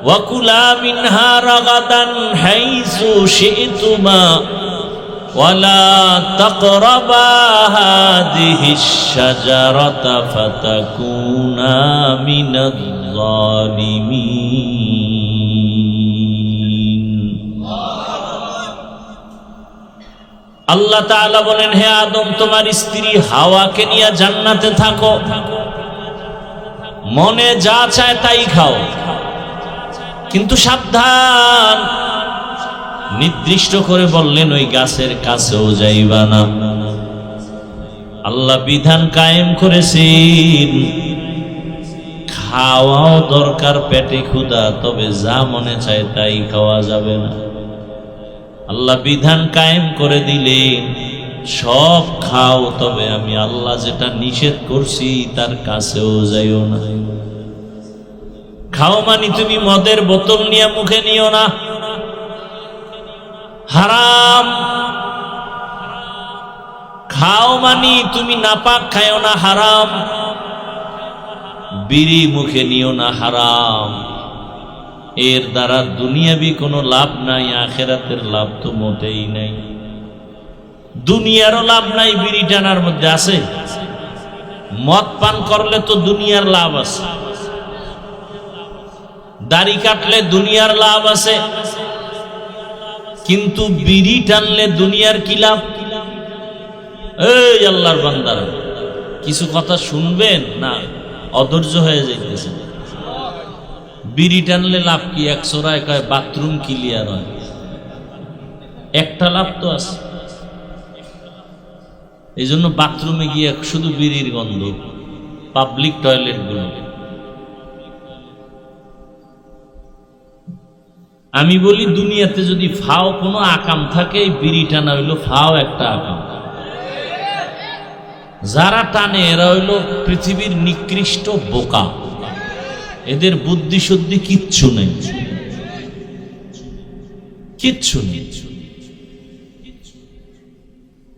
ওয়া কুলা মিনহা রাগাদান হাইসু শি'তুমা ওয়ালা তাকরাবা হাদিহিশ শাজারাতা ফাতাকুনা মিনাল যালিমিন। আল্লাহ তাআলা বলেন, হে আদম, তোমার স্ত্রী হাওয়াকে নিয়ে জান্নাতে থাকো, মনে যা চায় তাই খাও, কিন্তু সাবধান, নির্দিষ্ট করে বললেন ওই গাছের কাছেও যাইবা না। আল্লাহ বিধান কায়েম করেছেন, খাওয়াও দরকার, পেটে ক্ষুধা, তবে যা মনে চায় তাই খাওয়া যাবে না। আল্লাহ বিধান কায়েম করে দিলেন, সব খাও, তবে আমি আল্লাহ যেটা নিষেধ করছি তার কাছেও যাইও না। খাও মানে তুমি মদের বোতল নিয়ে মুখে নিও না, হারাম। খাও মানে তুমি নাপাক খাও না, হারাম। বিড়ি মুখে নিও না, হারাম। এর দ্বারা দুনিয়াবি কোনো লাভ নাই, আখেরাতের লাভ তো মোটেই নাই। দুনিয়ারও লাভ নাই বিড়ি টানার মধ্যে, আছে? মদ পান করলে তো দুনিয়ার লাভ আছে, দাড়ি কাটলে দুনিয়ার লাভ আছে, কিন্তু বিড়ি টানলে দুনিয়ার কি লাভ? এই আল্লাহর বান্দারা, কিছু কথা শুনবেন না, অধৈর্য হয়ে যাইতেছে। বিড়ি টানলে লাভ কি? এক সোরায় কয় বাথরুম ক্লিয়ার হয়, একটা লাভ তো আছে। এই জন্য বাথরুমে গিয়ে শুধু বিড়ির গন্ধ, পাবলিক টয়লেট গুলো। আমি বলি, দুনিয়াতে যদি ফাও কোনো আকাম থাকে, বিড়ি টানা হইল ফাও একটা আকাম। যারা টানে এরা হইল পৃথিবীর নিকৃষ্ট বোকা, এদের বুদ্ধি শুদ্ধি কিচ্ছু নেই, কিচ্ছু নেই।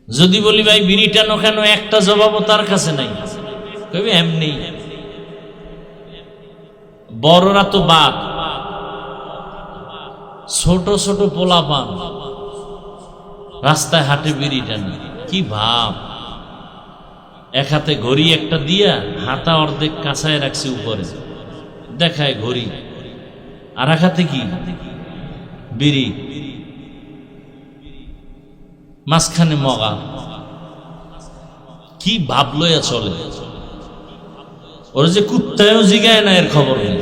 যদি বলি ভাই বিড়ি টানো কেন, একটা জবাবও তার কাছে নাই, কইবে এমনি। বড়রা তো বাদ, ছোট ছোট পোলাপান রাস্তায় হাটে বিড়ি টানে, কি ভাব! এক হাতে ঘড়ি একটা দিয়া হাতা অর্ধেক কাঁচায় রাখছে উপরে, দেখায় ঘড়ি, আর এক হাতে কি বিড়ি, মাঝখানে মগা। কি ভাব লইয়া চলে! ওর যে কুত্তায়ও জিগায় না, এর খবর নেই।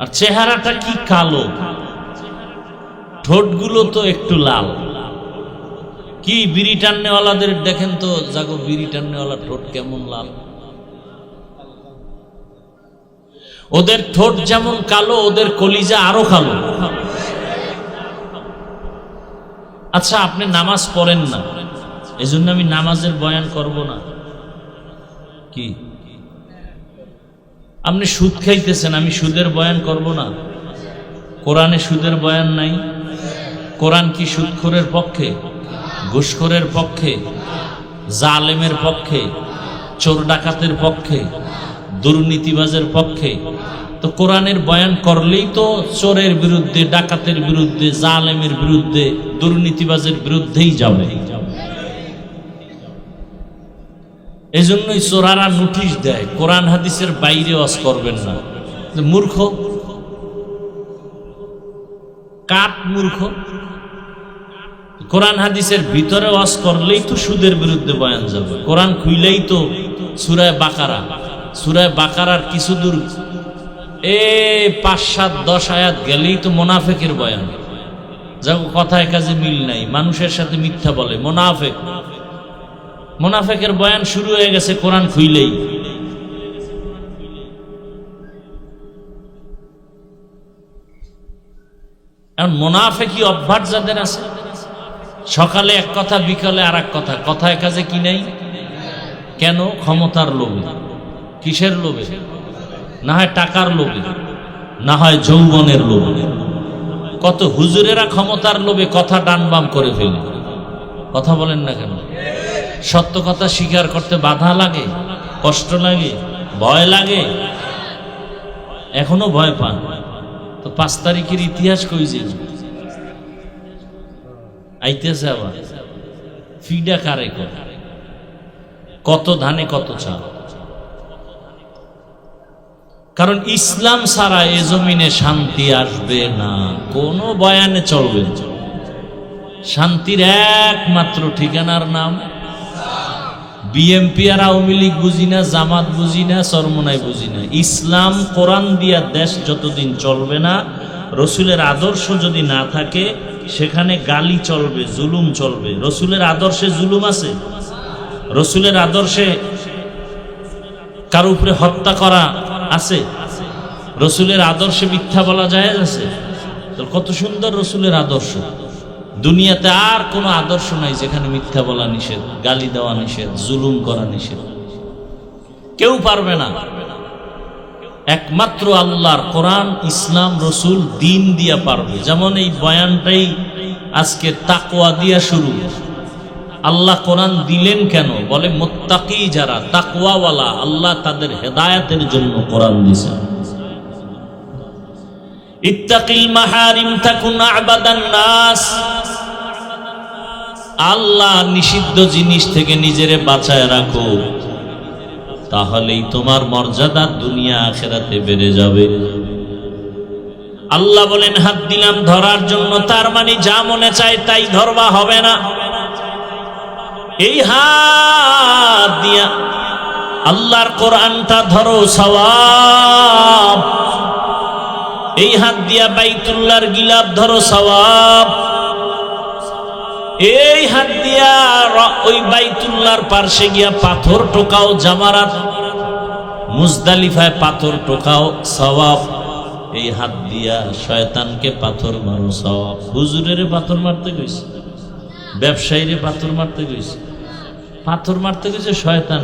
আর চেহারাটা কি কালো, ঠোঁটগুলো তো একটু লাল। কি বিড়ি টান্নেওয়ালাদের দেখেন তো, জাগো বিড়ি টান্নেওয়ালা ঠোঁট কেমন লাল। ওদের ঠোঁট যেমন কালো, ওদের কলিজা আরো কালো। আচ্ছা, আপনি নামাজ পড়েন না, এই জন্য আমি নামাজের বয়ান করব না। কি আপনি সুদ খাইতেছেন, আমি সুদের বয়ান করব না? কোরআনে সুদের বয়ান নাই? কোরআন কি সুদখোরের পক্ষে, ঘুষখোরের পক্ষে, জালেমের পক্ষে, চোর ডাকাতের পক্ষে, দুর্নীতিবাজের পক্ষে? তো কোরআনের বয়ান করলেই তো চোরের বিরুদ্ধে, ডাকাতের বিরুদ্ধে, জালেমের বিরুদ্ধে, দুর্নীতিবাজের বিরুদ্ধেই যাবে। এজন্যই চোরারা নোটিশ দেয় কোরআন হাদিসের বাইরে ওয়াজ করবেন না। মূর্খ, কাট মূর্খ। কোরআন হাদিসের ভিতরে ওয়াজ করলেই তো সুদের বিরুদ্ধে বয়ান যাবে। কোরআন খুইলেই তো সূরা বাকারা, সূরা বাকারার কিছু দূর 5, 7, 10 আয়াত গেলেই তো মুনাফিকের বয়ান। যাও কথায় কাজে মিল নাই, মানুষের সাথে মিথ্যা বলে, মুনাফিক। মুনাফিকের বয়ান শুরু হয়ে গেছে কোরআন খুইলেই। এখন মুনাফিকি অভ্যাস যাদের আছে, সকালে এক কথা, বিকালে আর এক কথা, কথায় কাজে কি নাই? কেন? ক্ষমতার লোভে। কিসের লোভে? না হয় টাকার লোভে, না হয় যৌবনের লোভে। কত হুজুরেরা ক্ষমতার লোভে কথা ডানবাম করে ফেলে। কথা বলেন না কেন? সত্য কথা স্বীকার করতে বাধা লাগে, কষ্ট লাগে, ভয় লাগে, এখনো ভয় পান। তো 5 তারিখের ইতিহাস কই যে আইতেছে আবার ফিডা কারে করে, কত ধানে কত চাল। কারণ ইসলাম ছাড়া এ জমিনে শান্তি আসবে না, কোনো বয়ানে চলবে না। শান্তির একমাত্র ঠিকানার নাম বিএমপি আর আওয়ামী লীগ বুঝি না, জামাত বুঝি না, চরমনাই বুঝি না। ইসলাম কোরআন দিয়া দেশ যতদিন চলবে না, রসুলের আদর্শ যদি না থাকে, সেখানে গালি চলবে, জুলুম চলবে। রসুলের আদর্শে জুলুম আছে? রসুলের আদর্শে কারো উপরে হত্যা করা আছে? রসুলের আদর্শে মিথ্যা বলা যায় আছে? তো কত সুন্দর রসুলের আদর্শ। দুনিয়াতে আর কোনো আদর্শ নাই যেখানে মিথ্যা বলা নিষেধ, গালি দেওয়া নিষেধ, জুলুম করা নিষেধ। কেউ পারবে না। একমাত্র আল্লাহর কোরআন, ইসলাম, রসুল, দিন দিয়া পারবে। যেমন এই বয়ানটাই আজকে তাকওয়া দিয়া শুরু। আল্লাহ কোরআন দিলেন কেন? বলে মুত্তাকি যারা, তাকওয়াওয়ালা, আল্লাহ তাদের হেদায়েতের জন্য কোরআন দিয়েছেন। ইত্তাকিল মাহারিম তাকুন আবাদান নাস। আল্লাহ নিষিদ্ধ জিনিস থেকে নিজেরে বাঁচায় রাখো, তাহলেই তোমার মর্যাদা দুনিয়া আখিরাতে বেড়ে যাবে। আল্লাহ বলেন হাত দিলাম ধরার জন্য, তার মানে যা মনে চায় তাই ধরবা হবে না। এই হাত দিয়া আল্লাহর কোরআনটা ধরো, সওয়াব। এই হাত দিয়া বাইতুল্লাহর গিলাফ ধরো, সওয়াব। এই হাত দিয়া ওই বাইতুল্লাহর পার্শ্বে গিয়া পাথর টোকাও, জামারাত মুজদালিফায় পাথর টোকাও, সওয়াব। এই হাত দিয়া শয়তানকে পাথর মারো, সওয়াব। হুজুরের পাথর মারতে গেছে, ব্যবসায়ীরে পাথর মারতে গেছে, পাথর মারতে গেছে শয়তান।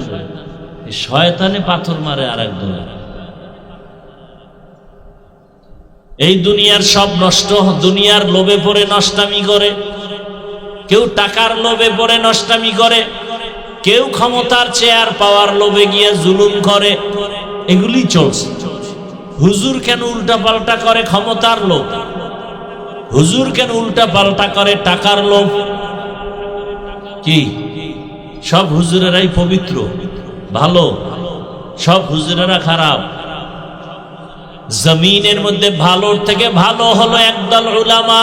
শয়তানে পাথর মারে আর এক দল। এই দুনিয়ার সব নষ্ট, দুনিয়ার লোভে পড়ে নষ্টামি করে। কেউ টাকার লোভে পড়ে নষ্টামি করে, কেউ ক্ষমতার চেয়ার পাওয়ার লোভে গিয়ে জুলুম করে। এগুলি চলছে। হুজুর কেন উল্টা পাল্টা করে? ক্ষমতার লোভ। হুজুর কেন উল্টা পাল্টা করে? টাকার লোভ। কি সব হুজুরেরাই পবিত্র, ভালো? সব হুজুরেরা খারাপ? জমিনের মধ্যে ভালোর থেকে ভালো হলো একদল উলামা,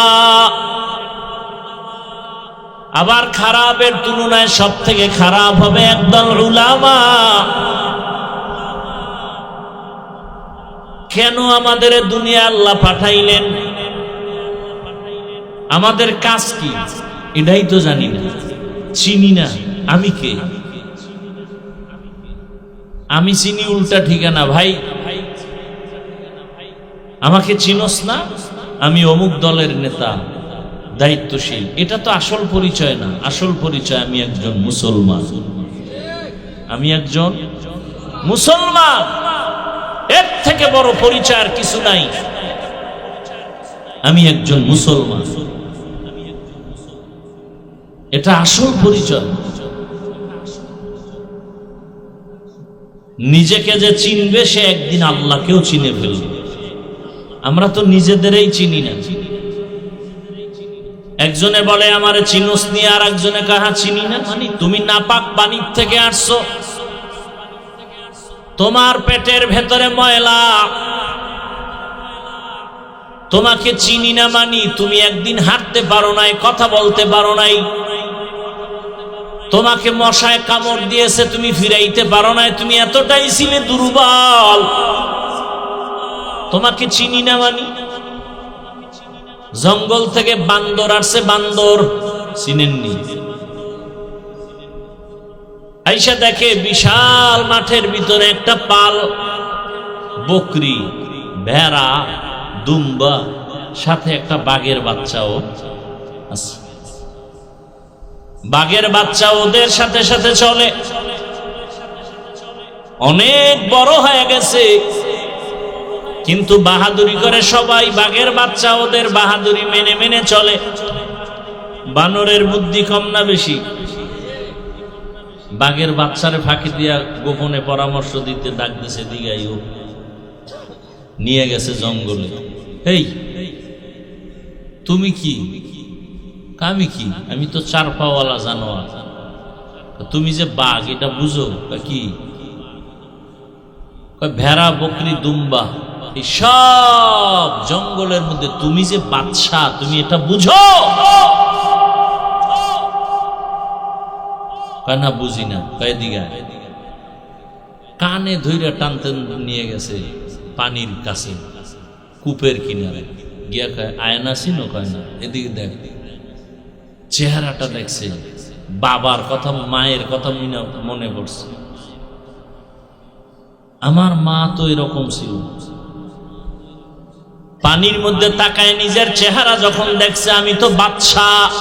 আবার খারাপের তুলনায় সব থেকে খারাপ হবে একদল উলামা। কেন আমাদের দুনিয়া আল্লাহ পাঠাইলেন? আমাদের কাজ কি এটাই তো জানি না, চিনি না। আমি কে? আমি চিনি উল্টা ঠিকানা। ভাই আমাকে চিনস না? আমি অমুক দলের নেতা, দায়িত্বশীল। এটা তো আসল পরিচয় না। আসল পরিচয় আমি একজন মুসলমান। আমি একজন মুসলমান। এর থেকে বড় পরিচয় আর কিছু নাই। আমি একজন মুসলমান। এটা আসল পরিচয়। নিজেকে যে চিনবে সে একদিন আল্লাহকেও চিনে ফেলবে। আমরা তো নিজেদেরই চিনি না। একজনে বলে আমারে চিনোস নি, আর একজনে কাহা চিনি না। মানে তুমি নাপাক পানির থেকে আসছো, তোমার পেটের ভেতরে ময়লা, তোমাকে চিনি না। মানি তুমি একদিন হাঁটতে পারো নাই, কথা বলতে পারো নাই, তোমাকে মশায় কামড় দিয়েছে, তুমি ফিরাইতে পারো নাই, তুমি এতটাই ছিলে দুর্বল, তোমাকে চিনি না। মানি জঙ্গল থেকে বান্দর আসছে, বান্দর চিনেননি, আইসা দেখে বিশাল মাঠের ভিতরে একটা পাল বকরি, ভেড়া, দুম্বা, সাথে একটা বাঘের বাচ্চাও আছে। বাঘের বাচ্চা ওদের সাথে সাথে চলে, অনেক বড় হয়ে গেছে, কিন্তু বাহাদুরি করে সবাই। বাঘের বাচ্চা ওদের বাহাদুরি মেনে মেনে চলে। বানরের বুদ্ধি কম না বেশি? বাঘের বাচ্চারে ফাঁকি দিয়া গোপনে পরামর্শ দিতে ডাক দিছে, দিগাইও নিয়ে গেছে জঙ্গলে। এই তুমি কি? আমি কি? আমি তো চার পাওয়ালা জানোয়ার। তুমি যে বাঘ এটা বুঝো? কি? ভেড়া, বকরি, দুম্বা, এই সব জঙ্গলের মধ্যে তুমি যে বাদশা, তুমি এটা বুঝো? না বুঝি না। দিঘা কানে ধৈর্য টানতে নিয়ে গেছে পানির কাছে, কূপের কিনারে গিয়া কয় আয়না চিনো? কয় না। এদিকে দেখ, চেহারাটা দেখছে, বাবার কথা, মায়ের কথা মনে পড়ছে। আমার মা তো এরকম ছিল। পানির মধ্যে তাকায় নিজের চেহারা যখন দেখছে, আমি তো বাদশাহ,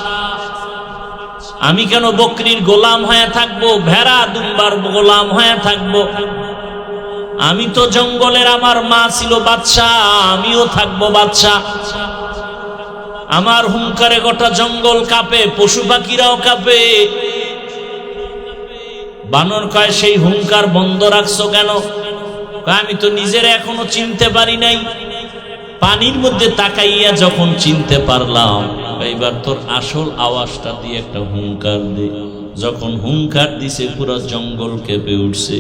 আমি কেন বকরির গোলাম হয়ে থাকবো, ভেড়া দুম্বার গোলাম হয়ে থাকবো? আমি তো জঙ্গলের, আমার মা ছিল বাদশাহ, আমিও থাকবো বাদশাহ। আমার হুঙ্কারে গোটা জঙ্গল কাঁপে, পশু পাখিরাও কাঁপে। বানর কয় সেই হুঙ্কার বন্ধ রাখছো কেন? আমি তো নিজের এখনো চিনতে পারি নাই। পানির মধ্যে তাকাইয়া যখন চিনতে পারলাম, এইবার তোর আসল আওয়াজটা দিয়ে একটা হুঙ্কার দে। যখন হুঙ্কার দিছে পুরো জঙ্গল কেঁপে উঠছে,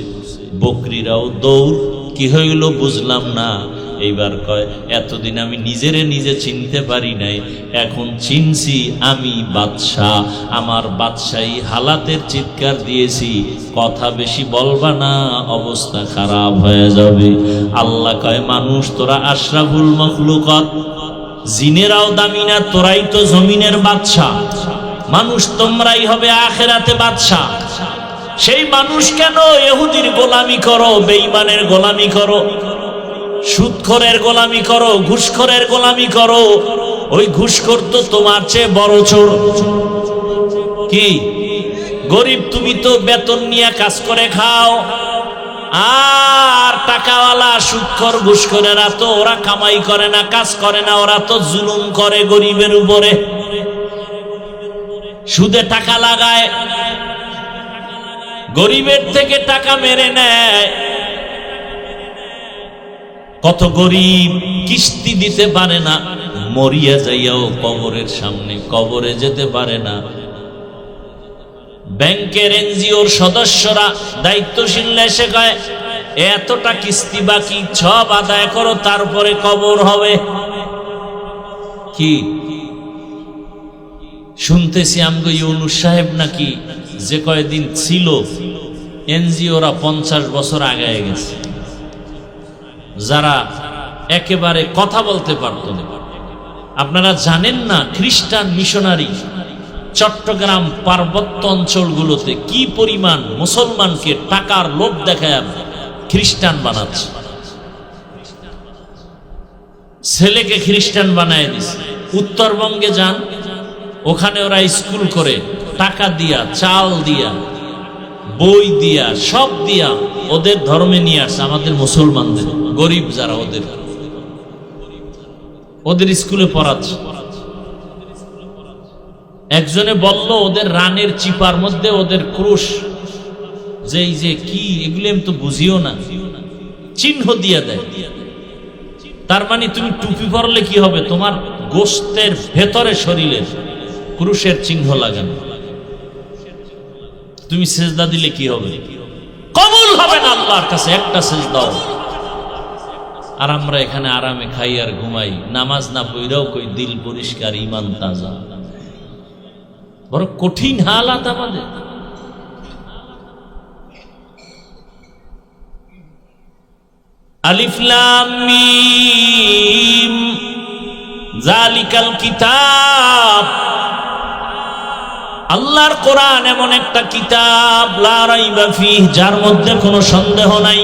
বকরিরাও দৌড়। কি হইল বুঝলাম না। এইবার কয় এতদিন আমি নিজেরে নিজে চিনতে পারি নাই, এখন চিনছি আমি বাদশাহ। আমার বাদশাহী হালাতের চিৎকার দিয়েছি, কথা বেশি বলবা না, অবস্থা খারাপ হয়ে যাবে। আল্লাহ কয় মানুষ তোরা আশরাফুল মখলুকাত, জিনেরাও দামি না, তোরাই তো জমিনের বাদশাহ। মানুষ তোমরাই হবে আখিরাতে বাদশাহ। সেই মানুষ কেন ইহুদির গোলামি করো, বেঈমানের গোলামি করো, সুদখোরের গোলামি করো, ঘুষখোরের গোলামি করো? ওই ঘুষখোর তো তোমার চেয়ে বড় চোর। কি গরিব, তুমি তো বেতন নিয়ে কাজ করে খাও, আর টাকাওয়ালা সুদখোর ঘুষখোরেরা তো ওরা কামাই করে না, কাজ করে না, ওরা তো জুলুম করে গরিবের উপরে, সুদে টাকা লাগায়, গরিবের থেকে টাকা মেরে নেয়। কত গরিব কিস্তি দিতে পারে না, মরিয়া যাইয়াও কবরের সামনে, কবরে যেতে পারে না। ব্যাংকের এনজিওর সদস্যরা দায়িত্বশীল এসে কয় এতটা কিস্তি বাকি, সব আদায় করো, তারপরে কবর হবে। কি শুনতেছি আমগো ইউনুস সাহেব নাকি যে কয়দিন ছিল, এনজিওরা 50 বছর আগায় গেছে। যারা একেবারে কথা বলতে পারত না। আপনারা জানেন না খ্রিস্টান মিশনারি চট্টগ্রাম পার্বত্য অঞ্চলগুলোতে কি পরিমাণ মুসলমানকে টাকার লোভ দেখায় খ্রিস্টান বানাচ্ছে। ছেলেকে খ্রিস্টান বানায় দিছে। উত্তরবঙ্গে যান, ওখানে ওরা স্কুল করে টাকা দিয়া, চাল দিয়া, বই দিয়া, সব দিয়া ওদের ধর্মে নিয়ে আসছে আমাদের মুসলমানদের, গরিব যারা ওদের। ওদের স্কুলে পড়াচ্ছে। একজনে বলল ওদের রানের চিপার মধ্যে ওদের ক্রুশ, যে এই যে কি এগুলো আমি তো বুঝিও না, চিহ্ন দিয়ে দেয়। তার মানে তুমি টুপি পরলে কি হবে, তোমার গোশতের ভেতরে শরীরের ক্রুশের চিহ্ন লাগানো, তুমি সেজদা দিলে কি হবে, কবুল হবে না আল্লাহর কাছে একটা সেজদাও। আর আমরা এখানে আরামে খাই আর ঘুমাই, নামাজ না পড়াও কই দিল পরিষ্কার, ঈমান তাজা। বড় কঠিন হালাত আমাদের। আলিফ লাম মিম যালিকাল কিতাব, আল্লাহর কোরআন এমন একটা কিতাব, লা রাইবা ফিহ, যার মধ্যে কোনো সন্দেহ নাই।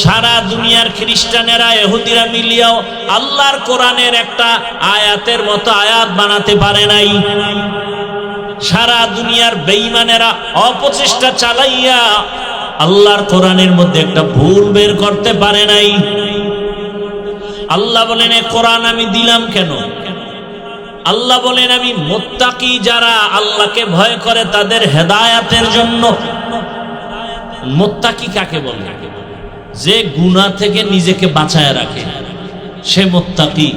সারা দুনিয়ার খ্রিস্টানেরা ইহুদিরা মিলিয়াও আল্লাহর কোরআনের একটা আয়াতের মতো আয়াত বানাতে পারে নাই। সারা দুনিয়ার বেঈমানেরা অপচেষ্টা চালাইয়া আল্লাহর কোরআনের মধ্যে একটা ভুল বের করতে পারে নাই। আল্লাহ বলেন এ কোরআন আমি দিলাম কেন? আল্লাহ বলেন আমি মুত্তাকি যারা আল্লাহকে ভয় করে তাদের হেদায়াতের জন্য। মুত্তাকি কাকে বলে? যে গুনাহ থেকে নিজেকে বাঁচায় রাখে, সে মুত্তাকি।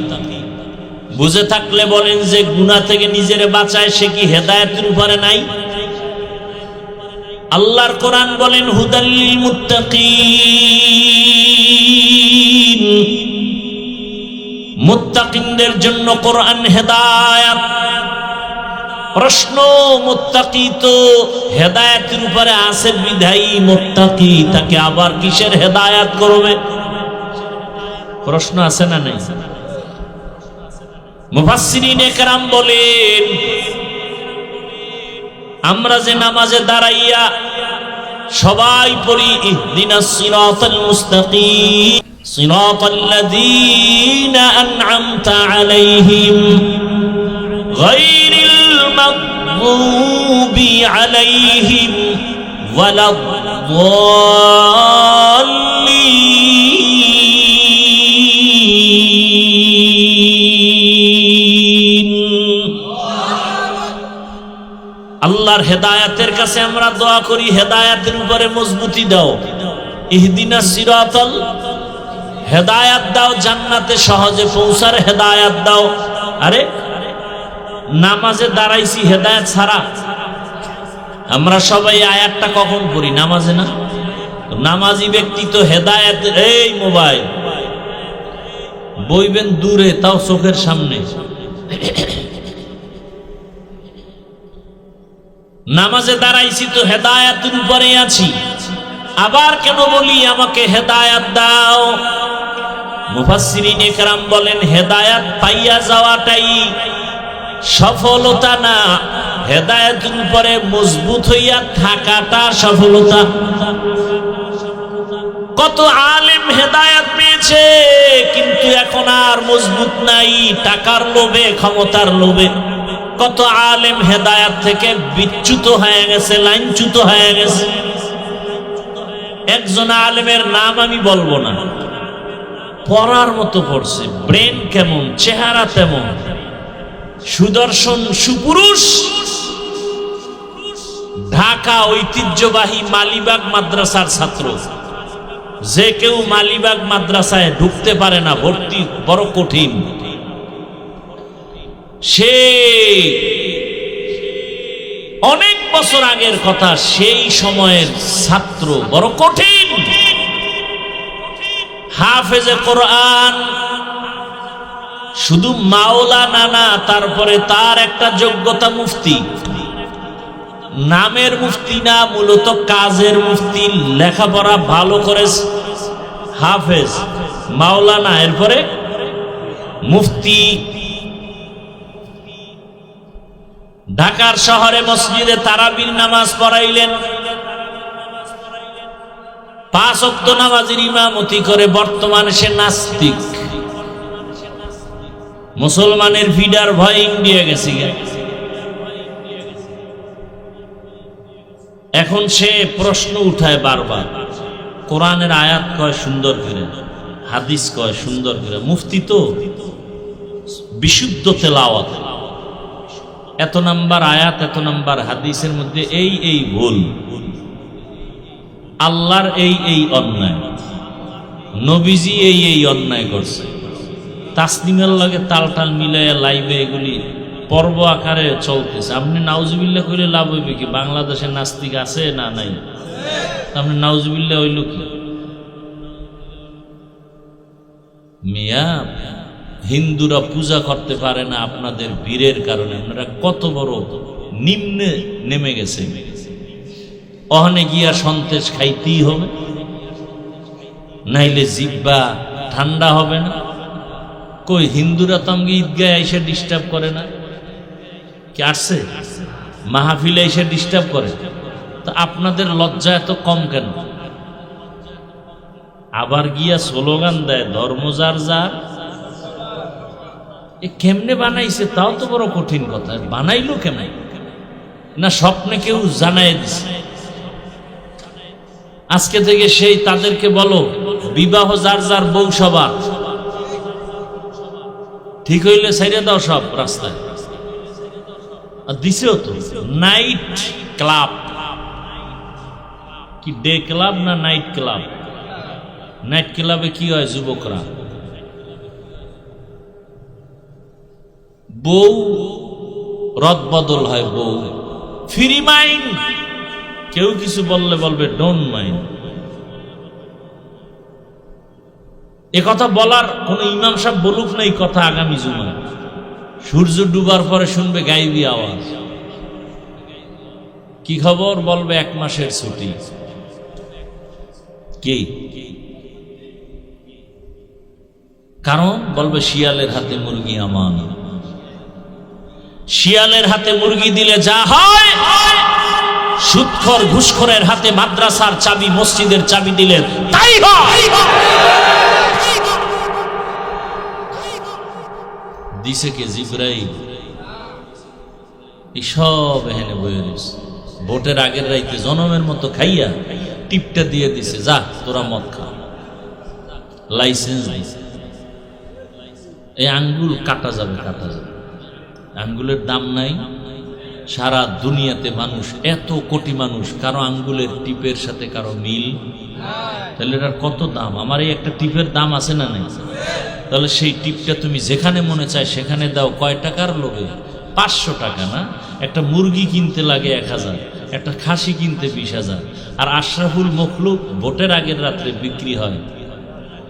বুঝে থাকলে বলেন, যে গুনাহ থেকে নিজের বাঁচায় সে কি হেদায়েতের উপরে নাই? আল্লাহর কোরআন বলেন হুদাল লিল মুত্তাকিন, মুত্তাকিনদের জন্য কোরআন হেদায়েত। প্রশ্ন, মুত্তাকি তো হেদায়েতের উপরে আছে বিধায়ী মুত্তাকি, তাকে আবার কিসের হেদায়েত করবে? প্রশ্ন আছে না নাই? মুফাসসিরিনে কেরাম বলেন, আমরা যে নামাজে দাঁড়াইয়া সবাই পড়ি ইহদিনাস সিরাতাল মুস্তাকিম সিরাতাল্লাযীনা আন'আমতা আলাইহিম গায়রিল মাগযুবি আলাইহিম ওয়ালাদ-দাল্লিন। আল্লাহর হেদায়েতের কাছে আমরা দোয়া করি, হেদায়েতের উপরে মজবুতি দাও। ইহদিনাস সিরাতাল, হেদায়েত দাও, জান্নাতে সহজে পৌঁছার হেদায়েত দাও। আরে নামাজে দাঁড়াইছি হেদায়েত ছাড়া? আমরা সবাই আয়াতটা কখন পড়ি? নামাজে না? নামাজি ব্যক্তি তো হেদায়েত। এই মোবাইল বইবেন দূরে, তাও চোখের সামনে। নামাজে দাঁড়াইছি তো হেদায়েতের উপরে আছি, আবার কেন বলি আমাকে হেদায়েত দাও? মুফাসসিরিনে কেরাম বলেন হেদায়েত পাইয়া যাওয়াটাই সফলতা না, হেদায়েতের উপরে মজবুত হইয়া থাকাটা সফলতা। কত আলেম হেদায়েত পেয়েছে কিন্তু এখন আর মজবুত নাই, টাকার লোভে, ক্ষমতার লোভে। কত আলেম হেদায়েত থেকে বিচ্যুত হয়ে গেছে, লাইনচ্যুত হয়ে গেছে। একজন আলেমের নাম আমি বলবো না, পড়ার মতো পড়ছে, ব্রেন কেমন, চেহারা তেমন, সুদর্শন সুপুরুষ। ঢাকা ঐতিহ্যবাহী মালিবাগ মাদ্রাসার ছাত্র। যে কেউ মালিবাগ মাদ্রাসায় ঢুকতে পারে না, ভর্তি বড় কঠিন। সে অনেক বছর আগের কথা, সেই সময়ের ছাত্র, বড় কঠিন। হাফেজে কোরআন, শুধু মাওলানা না, তারপরে তার একটা যোগ্যতা মুফতি। নামের মুফতি না, মূলত কাজের মুফতি। লেখাপড়া ভালো করে, হাফেজ, মাওলানা, এরপরে মুফতি। ঢাকার শহরে মসজিদে তারাবির নামাজ পড়াইলেন, 5 ওয়াক্ত নামাজের ইমামতি করে। বর্তমানে সে নাস্তিক, মুসলমানের ভিডার ভয় ইন্ডিয়া গেছে। এখন সে প্রশ্ন উঠায় বারবার, কোরআনের আয়াত কয় সুন্দর করে, হাদিস কয় সুন্দর করে, মুফতি তো বিশুদ্ধ তেলাওয়াত, এত নাম্বার আয়াত, এত নাম্বার হাদিসের মধ্যে এই ভুল, আল্লাহর এই অন্যায়, নবীজি এই অন্যায় করছে, তাসলিমের লগে তাল মিলাইয়া লাইভে এগুলি পর্ব আকারে চলতেছে। আপনি নাউজুবিল্লাহ কইলে লাভ হইবে কি? বাংলাদেশে নাস্তিক আছে না নাই? আপনি নাউজুবিল্লাহ হইল কি? মিয়া, হিন্দুরা পূজা করতে পারে না আপনাদের বীরের কারণে। আপনারা কত বড় নিম্নে নেমে গেছে। অহনে গিয়া সন্তেষ খাইতেই হবে, নাইলে জিব্বা ঠান্ডা হবে না। কই হিন্দুরা তো আমাকে ঈদগায় এসে ডিস্টার্ব করে না, কি আসছে? মাহফিলে এসে ডিস্টার্ব করে, তো আপনাদের লজ্জা এত কম কেন? আবার গিয়া স্লোগান দেয় ধর্ম যার যার। এ কেমনে বানাইছে তাও তো বড় কঠিন কথা। বানাইলো কেমন? না স্বপ্নে কেউ জানাই দিছে? আজকে থেকে সেই তাদেরকে বলো বিবাহ যার যার বউ সবার, ঠিক হইলে ছাইড়ে দাও সব রাস্তায়। আর দিছেও তো নাইট ক্লাব, কি ডে ক্লাব না নাইট ক্লাব? নাইট ক্লাবে কি হয়? যুবকরা বউ রদ বদল হয়, বউ ফ্রি মাইন্ড। কেউ কিছু বললে বলবে ডোন্ট মাইন্ড। এ কথা বলার কোন ইমাম সাহেব বলুক না এই কথা আগামী জুমায়। সূর্য ডুবার পরে শুনবে গাইবি আওয়াজ, কি খবর? বলবে 1 মাসের ছুটি। কি কারণ? বলবে শিয়ালের হাতে মুরগি আমান। শিয়ালের হাতে মুরগি দিলে যা হয়, সুদখোর ঘুষখোরের হাতে মাদ্রাসার চাবি, মসজিদের চাবি দিলে তাই হয়। দিছে কে? জিবরাইল। এসব এখানে বয়ে রয়েছে। ভোটের আগের রাইতে জনমের মতো খাইয়া টিপটা দিয়ে দিছে, যা তোরা মদ খা, লাইসেন্স দিছে। এই আঙ্গুল কাটা যাবে, কাটা যাবে। আঙ্গুলের দাম নাই। সারা দুনিয়াতে মানুষ, এত কোটি মানুষ, কারো আঙ্গুলের টিপের সাথে কারো মিল। তাহলে এটার কত দাম? আমার এই একটা টিপের দাম আছে না নাই? তাহলে সেই টিপটা তুমি যেখানে মনে চায় সেখানে দাও। কয় টাকার লোভে? 500 টাকা না? একটা মুরগি কিনতে লাগে 1000, একটা খাসি কিনতে 20,000। আর আশরাফুল মখলুক ভোটের আগের রাত্রে বিক্রি হয়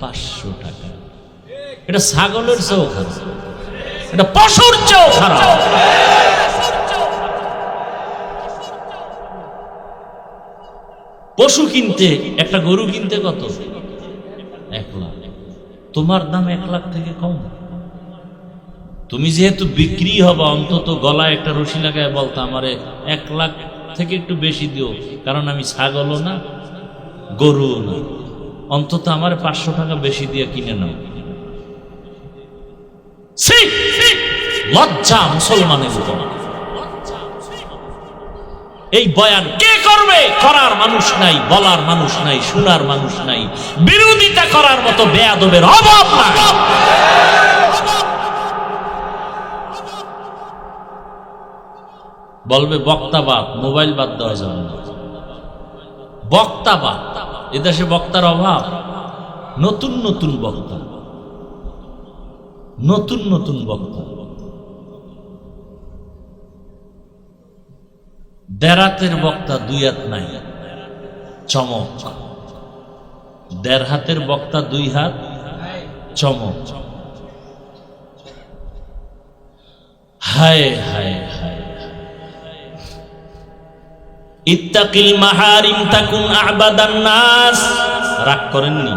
500 টাকা। এটা ছাগলের চেয়েও খারাপ, এটা পশুর চেয়েও খারাপ। পশু কিনতে, একটা গরু কিনতে কত? 1 লাখ। তোমার দাম 1 লাখ থেকে কম। তুমি যেহেতু বিক্রি হবা, অন্তত গলায় একটা রশি লাগায় বলতো আমারে 1 লাখ থেকে একটু বেশি দিও, কারণ আমি ছাগলও না গরুও না, অন্তত আমার 500 টাকা বেশি দিয়ে কিনে নাও। লজ্জা মুসলমানের উপর। এই বয়ান কে করবে? করার মানুষ নাই, বলার মানুষ নাই, শোনার মানুষ নাই, বিরোধিতা করার মতো বেয়াদবের অভাব নাই। বলবে বক্তাবাদ, মোবাইল বাদ দেওয়া যাবে না। বক্তাবাদ, এদেশে বক্তার অভাব। নতুন নতুন বক্তা, নতুন নতুন বক্তা। দেড়াতের বক্তা 2 হাত নাই, চমক। 1.5 হাতের বক্তা 2 হাত, চমক। হায় হায় হায়। ইত্তাকিল মাহারিম তাকুন আবাদান নাস। রাগ করেননি?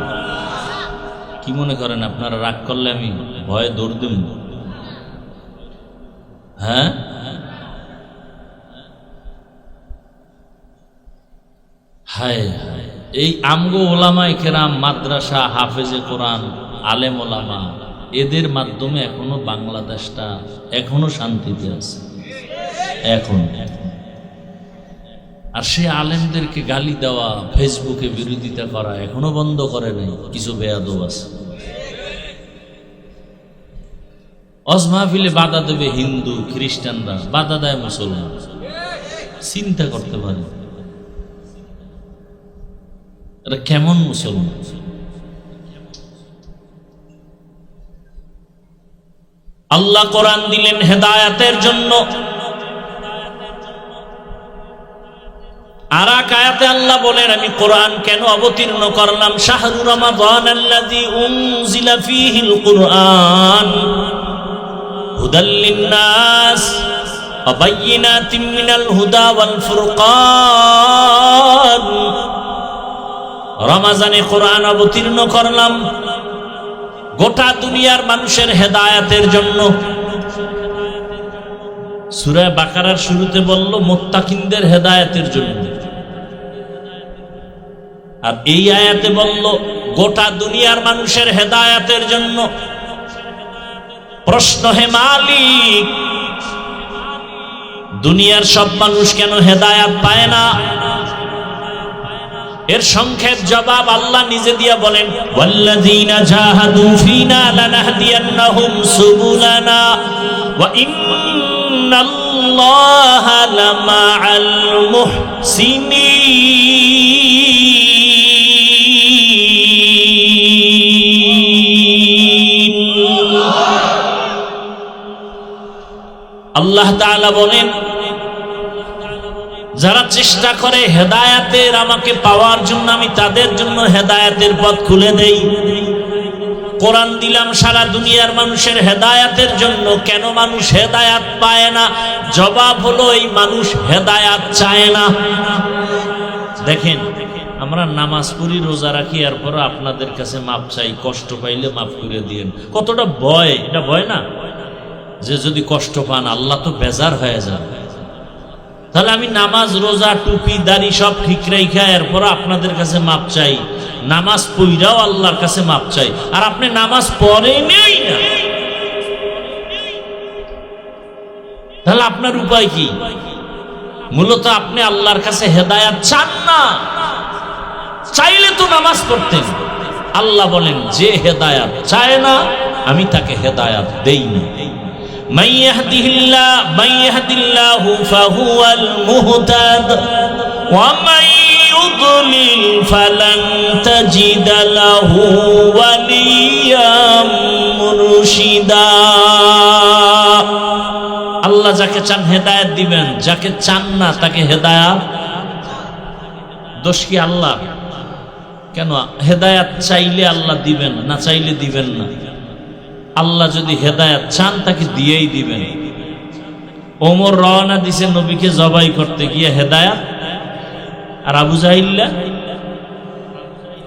কি মনে করেন আপনারা রাগ করলে আমি ভয়ে দৌড় দেব? হ্যাঁ, হায় হায়। এই আমগো ওলামায়ে কেরাম, মাদ্রাসা, হাফেজে কোরআন, আলেম ওলামা, এদের মাধ্যমে এখনো বাংলাদেশটা এখনো শান্তিতে আছে। এখন আর সে আলেমদেরকে গালি দেওয়া, ফেসবুকে বিরোধিতা করা এখনো বন্ধ করে নাই। কিছু বেয়াদব আছে। ওয়াজ মাহফিলে বাধা দেবে হিন্দু খ্রিস্টানরা, বাধা দেয় মুসলমান। চিন্তা করতে পারে এটা কেমন মুসলমান? আল্লাহ কোরআন দিলেন হেদায়েতের জন্য। আর এক আয়াতে আল্লাহ বলেন, আমি কোরআন কেন অবতীর্ণ করলাম? শাহরু রমাদানাল্লাযী উনজিলা ফীহিল কুরআন হুদাল লিন্নাস ওয়া বায়্যিনাতিম মিনাল হুদা ওয়াল ফুরকান। রমজানে কোরআন অবতীর্ণ করলাম গোটা দুনিয়ার মানুষের হেদায়েতের জন্য। সূরা বাকারার শুরুতে বলল মুত্তাকিনদের হেদায়েতের জন্য, আর এই আয়াতে বলল গোটা দুনিয়ার মানুষের হেদায়েতের জন্য। প্রশ্ন, হে মালিক, দুনিয়ার সব মানুষ কেন হেদায়েত পায় না? এর সংক্ষেপ জবাব আল্লাহ নিজে দিয়া বলেন, ওয়াল্লাযীনা জাহাদু ফীনা লানাহদিয়ান্নাহুম সুবুলানা ওয়া ইন্নাল্লাহা লামাআল মুহসিনিন। আল্লাহ তাআলা বলেন, যারা চেষ্টা করে হেদায়েতের আমাকে পাওয়ার জন্য, আমি তাদের জন্য হেদায়েতের পথ খুলে দেই। কোরআন দিলাম সারা দুনিয়ার মানুষের হেদায়েতের জন্য। কেন মানুষ হেদায়েত পায় না? জবাব হলো, এই মানুষ হেদায়েত চায় না। দেখেন, আমরা নামাজ পড়ি, রোজা রাখি, এরপর আপনাদের কাছে মাপ চাই, কষ্ট পাইলে মাফ করে দিয়েন। কতটা ভয়! এটা ভয় না যে যদি কষ্ট পান আল্লাহ তো বেজার হয়ে যান। তাহলে আমি নামাজ, রোজা, টুপি, দাড়ি সব ঠিক রাইখা এরপর আপনাদের কাছে মাপ চাই, নামাজ পড়াও আল্লাহর কাছে মাপ চাই, আর আপনি নামাজ পড়েনই না, তাহলে আপনার উপায় কি? মূলত আপনি আল্লাহর কাছে হেদায়েত চান না। চাইলে তো নামাজ পড়তেন। আল্লাহ বলেন, যে হেদায়েত চায় না আমি তাকে হেদায়েত দেই না। من يهد الله فهو المهتد ومن يضلل فلن تجد له وليا مرشدا। আল্লাহ যাকে চান হেদায়েত দিবেন, যাকে চান না তাকে হেদায়েত। দোষ কি আল্লাহ? কেন? হেদায়েত চাইলে আল্লাহ দিবেন, না চাইলে দিবেন না। আল্লাহ যদি হেদায়েত চান তাকে দিয়েই দিবেন। ওমর রওনা দিছে নবীকে জবাই করতে গিয়ে হেদায়েত, আর আবু জাহিল্লা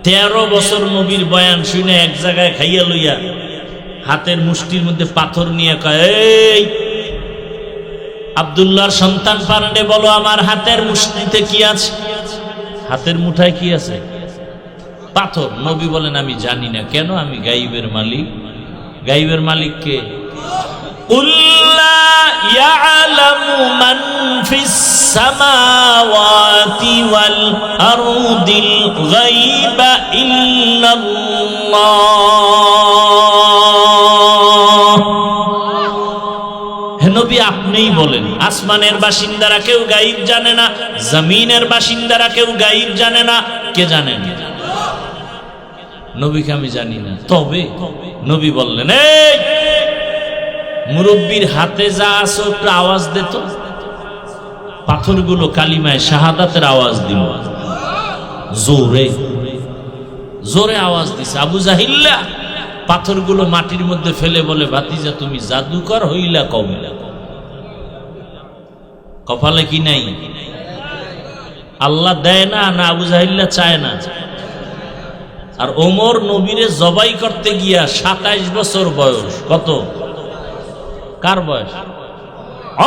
13 বছর নবীর বয়ান শুনে এক জায়গায় খাইয়া লইয়া হাতের মুষ্টির মধ্যে পাথর নিয়ে কয়, এই আব্দুল্লাহর সন্তান পারনে বলো আমার হাতের মুষ্টিতে কি আছে? হাতের মুঠায় কি আছে? পাথর। নবী বলেন, আমি জানি না। কেন? আমি গাইবের মালিক। গাইবের মালিক কে? কুল লা ইয়ালামু মান ফিস সামাওয়াতি ওয়াল আরদিল গায়বা ইল্লাল্লাহ। হে নবী, আপনিই বলেন, আসমানের বাসিন্দারা কেউ গায়ব জানে না, জমিনের বাসিন্দারা কেউ গায়ব জানে না। কে জানেন? নবীকে আমি জানি না। তবে নবী বললেন, এই মুরব্বীর হাতে যা আছে একটু আওয়াজ দিত। পাথরগুলো কালিমায় শাহাদাতের আওয়াজ দিল, জোরে জোরে আওয়াজ দিছে। আবু জাহিল্লা পাথরগুলো মাটির মধ্যে ফেলে বলে, ভাতিজা তুমি জাদুকর হইলা কবে? কপালে কি নাই? আল্লাহ দেয় না, না আবু জাহিল্লা চায় না? আর ওমর নবীরে জবাই করতে গিয়া 27 বছর বয়স। কত? কার বয়স?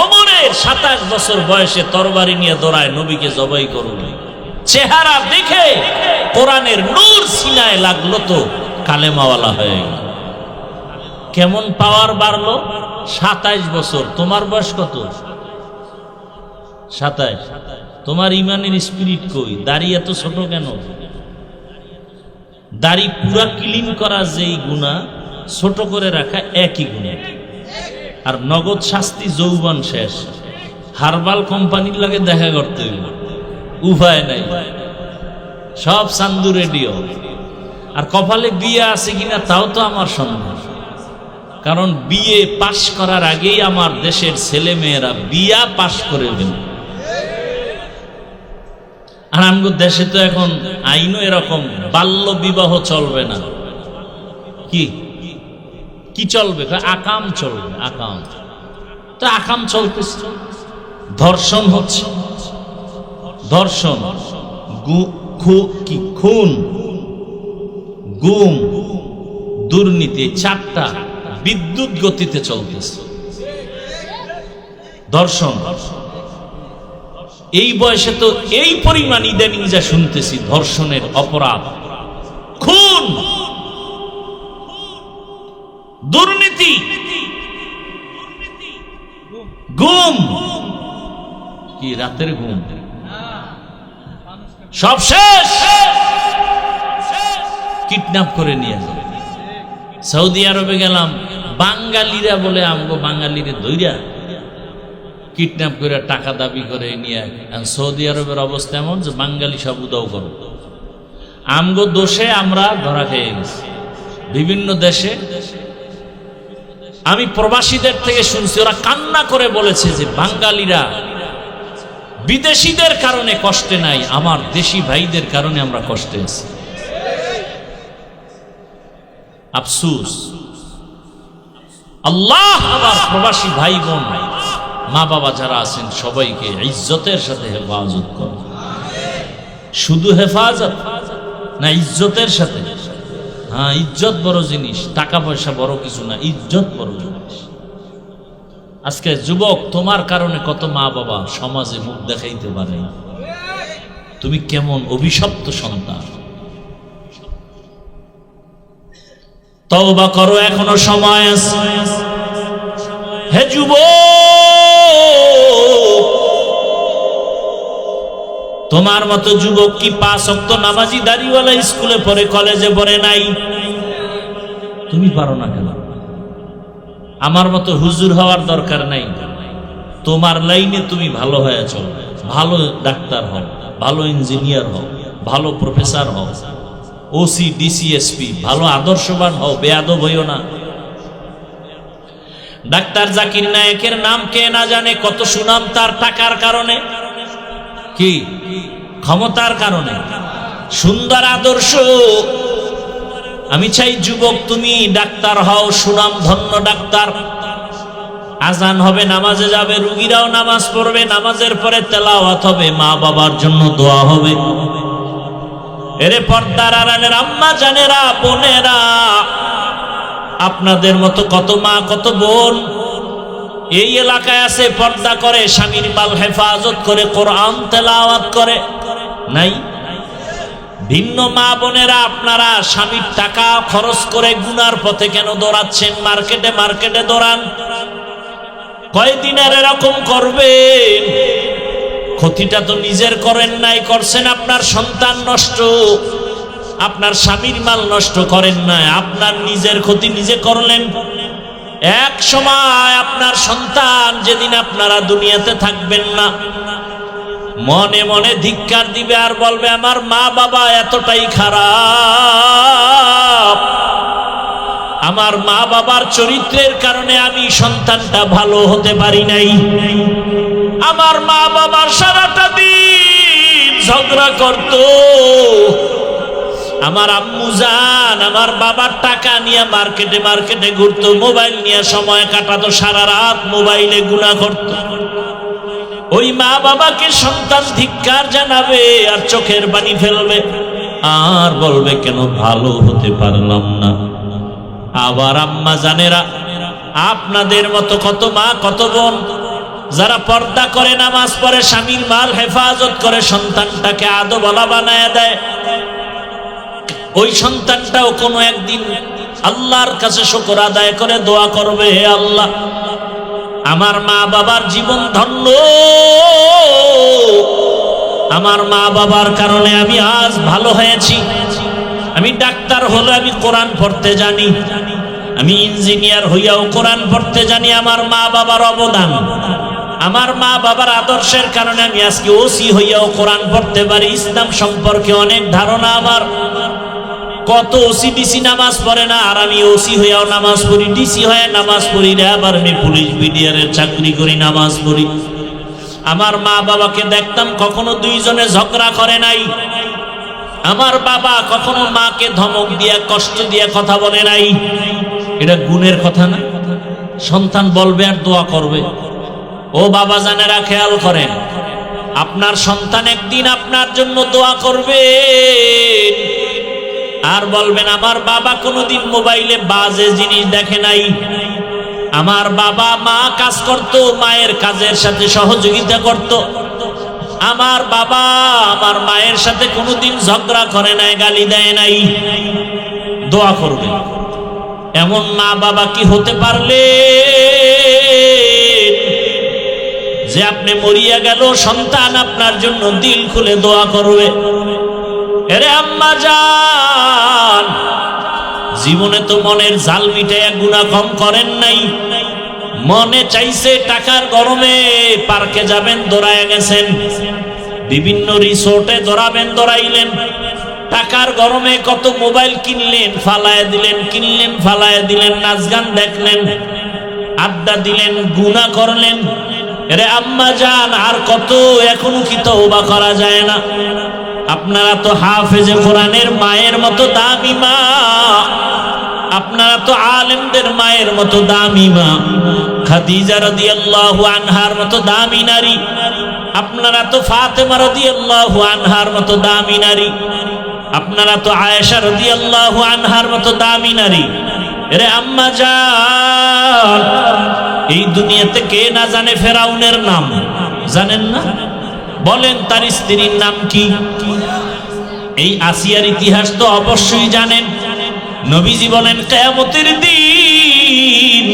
ওমরের 27 বছর বয়সে তরবারি নিয়ে দৌড়ায় নবীকে জবাই করবে। চেহারা দেখে কোরআনের নূর সিনায় লাগলো, তো কালেমাওয়ালা হয়ে গেল। কেমন পাওয়ার বাড়লো? 27 বছর। তোমার বয়স কত? 27। তোমার ইমানের স্পিরিট কই? দাড়ি এত ছোট কেন? দাড়ি পুরা ক্লিন করা যেই গুনাহ, ছোট করে রাখা একই গুনাহ। আর নগদ শাস্তি যৌবন শেষ। হারবাল কোম্পানির লাগে দেখা করতে হইল, উপায় নাই, সব চান্দু রেডিও। আর কপালে বিয়ে আছে কিনা তাও তো আমার সন্দেহ, কারণ বিয়ে পাশ করার আগেই আমার দেশের ছেলে মেয়েরা বিয়া পাশ করে দেন। আর আমগো দেশে তো এখন আইনও এরকম, বাল্য বিবাহ চলবে না। কি কি চলবে? আকাম চলবে, আকাম। তো আকাম চলতেছে, ধর্ষণ হচ্ছে, ধর্ষণ, খুন, গুম, দুর্নীতি, চারটা বিদ্যুৎ গতিতে চলতেছে। ধর্ষণ এই বয়সে তো এই পরিমাণ ইদানিং যা শুনতেছি, ধর্ষণের অপরাধ, খুন, দুর্নীতি, গুম, কি রাতের ঘুম, সব শেষ। কিডন্যাপ করে নিয়ে যায়। সৌদি আরবে গেলাম, বাঙালিরা বলে আমগো বাঙালিরে ধইরা কিডন্যাপ করে টাকা দাবি করে নিয়ে। সৌদি আরবের অবস্থা এমন যে বাঙালি সব উদাও করো, আমগো দোষে আমরা ধরা খেয়ে গেছি। বিভিন্ন দেশে আমি প্রবাসীদের থেকে শুনছি, ওরা কান্না করে বলেছে যে বাঙালিরা বিদেশিদের কারণে কষ্টে নাই, আমার দেশি ভাইদের কারণে আমরা কষ্টে আছি। আফসোস। আল্লাহ আমার প্রবাসী ভাই বোন, মা বাবা যারা আছেন সবাইকে ইজ্জতের সাথে হেফাজত করুন। শুধু হেফাজত না, ইজ্জতের সাথে। হ্যাঁ, ইজ্জত বড় জিনিস, টাকা পয়সা বড় কিছু না, ইজ্জত বড় জিনিস। আজকে যুবক, তোমার কারণে কত মা বাবা সমাজে মুখ দেখাইতে পারে। তুমি কেমন অভিশপ্ত সন্তান। তওবা করো, এখনো সময় আছে। হে যুবক, তোমার মতো যুবক কি 5 ওয়াক্ত নামাজি দাড়িওয়ালা স্কুলে পড়ে, কলেজে পড়ে নাই? তুমি পারো না কেন? আমার মতো হুজুর হওয়ার দরকার নাই। তোমার লাইনে তুমি ভালো হয়ে চলো, ভালো ডাক্তার হও, ভালো ইঞ্জিনিয়ার হও, ভালো প্রফেসর হও, ওসি ডিসিএসপি, ভালো আদর্শবান হও, বেয়াদব হইও না। ডাক্তার জাকির নায়েকের নাম কে না জানে? কত সুনাম তার টাকার কারণে, কি ক্ষমতার কারণে, সুন্দর আদর্শ। আমি চাই যুবক তুমি ডাক্তার হও, সুনাম ধন্য ডাক্তার। আজান হবে, নামাজে যাবে, রুগীরাও নামাজ পড়বে, নামাজের পরে তেলাওয়াত হবে, মা বাবার জন্য দোয়া হবে। এরে পর্দার আড়ালের আম্মা জানেরা, বোনেরা, আপনাদের মতো কত মা কত বোন এই এলাকায় আছে, পর্দা করে, স্বামীর মাল হেফাজত করে, কোরআন তেলাওয়াত করে, নাই? ভিন্ন মা বোনেরা, আপনারা স্বামীর টাকা খরচ করে গুনার পথে কেন দৌড়াচ্ছেন? মার্কেটে মার্কেটে দৌড়ান। কয়দিন আর এরকম করবেন? ক্ষতিটা তো নিজের করেন নাই, করছেন আপনার সন্তান নষ্ট। আপনার স্বামীর মাল নষ্ট করেন নাই, আপনার নিজের ক্ষতি নিজে করলেন। এক সময় আপনার সন্তান, যেদিন আপনারা দুনিয়াতে থাকবেন না, মনে মনে ধিক্কার দিবে আর বলবে আমার মা বাবা এতটাই খারাপ, আমার মা বাবার চরিত্রের কারণে আমি সন্তানটা ভালো হতে পারি নাই। আমার মা বাবার সারাটা দিন ঝগড়া করত, আমার আম্মু জান আমার বাবার টাকা নিয়ে মার্কেটে মার্কেটে ঘুরতো, মোবাইল নিয়ে সময় কাটাতো, সারা রাত মোবাইলে গুনাহ করত। ওই মা বাবাকে সন্তান ধিক্কার জানাবে আর চোখের পানি ফেলবে আর বলবে কেন ভালো হতে পারলাম না। আবার আম্মা জানেরা, আপনাদের মতো কত মা কত বোন যারা পর্দা করে, নামাজ পড়ে, স্বামীর মাল হেফাজত করে, সন্তানটাকে আদবলা বানায় দেয়। ওই সন্তানটাও কোনো একদিন আল্লাহর কাছে শুকর আদায় করে দোয়া করবে, হে আল্লাহ আমার মা বাবার জীবন ধন্য, আমার মা বাবার কারণে আমি আজ ভালো হয়েছি, আমি ডাক্তার হলে আমি কোরআন পড়তে জানি, আমি ইঞ্জিনিয়ার হইয়াও কোরআন পড়তে জানি। আমার মা বাবার অবদান, আমার মা বাবার আদর্শের কারণে আমি আজকে ওসি হইয়াও কোরআন পড়তে পারি। ইসলাম সম্পর্কে অনেক ধারণা আমার। কত ওসি ডিসি নামাজ পড়ে না, আর আমি ওসি হইয়াও নামাজ পড়ি, ডিসি হয়ে নামাজ পড়ি রে। আবার আমি পুলিশ বিডিআরের চাকরি করি, নামাজ পড়ি। আমার মা বাবাকে দেখতাম কখনো দুইজনে ঝগড়া করে নাই। আমার বাবা কখনো মাকে ধমক দিয়া কষ্ট দিয়া কথা বলে নাই। এটা গুণের কথা না? সন্তান বলবে আর দোয়া করবে। ও বাবা জানেরা, খেয়াল করেন, আপনার সন্তান একদিন আপনার জন্য দোয়া করবে আর বলবেন আমার বাবা কোনোদিন মোবাইলে বাজে জিনিস দেখে নাই। আমার বাবা মা কাজ করত, মায়ের কাজের সাথে সহযোগিতা করত। আমার বাবা আমার মায়ের সাথে কোনোদিন ঝগড়া করে নাই, গালি দেয় নাই। দোয়া করবে। এমন মা বাবা কি হতে পারলে যে আপনি মরিয়া গেল সন্তান আপনার জন্য দিল খুলে দোয়া করবে? এরে আম্মা জান, জীবনে তো মনের জাল মিটাইয়া গুনাহ কম করেন নাই। মনে চাইছে টাকার গরমে পার্কে যাবেন, দৌড়ায় গেছেন। বিভিন্ন রিসোর্টে দৌড়াবেন, দৌড়াইলেন। টাকার গরমে কত মোবাইল কিনলেন, ফালায় দিলেন, কিনলেন, ফালায় দিলেন। নাচ গান দেখলেন, আড্ডা দিলেন, গুনাহ করলেন। এরে আম্মা জান, আর কত? এখনো কি তওবা করা যায় না? আপনারা তো হাফেজে কোরআনের মায়ের মতো দামি মা, আপনারা তো আলেমদের মায়ের মতো দামি মা, খাদিজা রাদিয়াল্লাহু আনহার মতো দামি নারী। আপনারা তো ফাতেমা রাদিয়াল্লাহু আনহার মতো দামি নারী। আপনারা তো আয়েশা রাদিয়াল্লাহু আনহার মতো দামি নারী। এরে আম্মা জান, এই দুনিয়াতে কে না জানে ফেরাউনের নাম? জানেন না? বলেন তার স্ত্রীর নাম কি? এই আসিয়ার ইতিহাস তো অবশ্যই জানেন। নবীজি বলেন কিয়ামতের দিন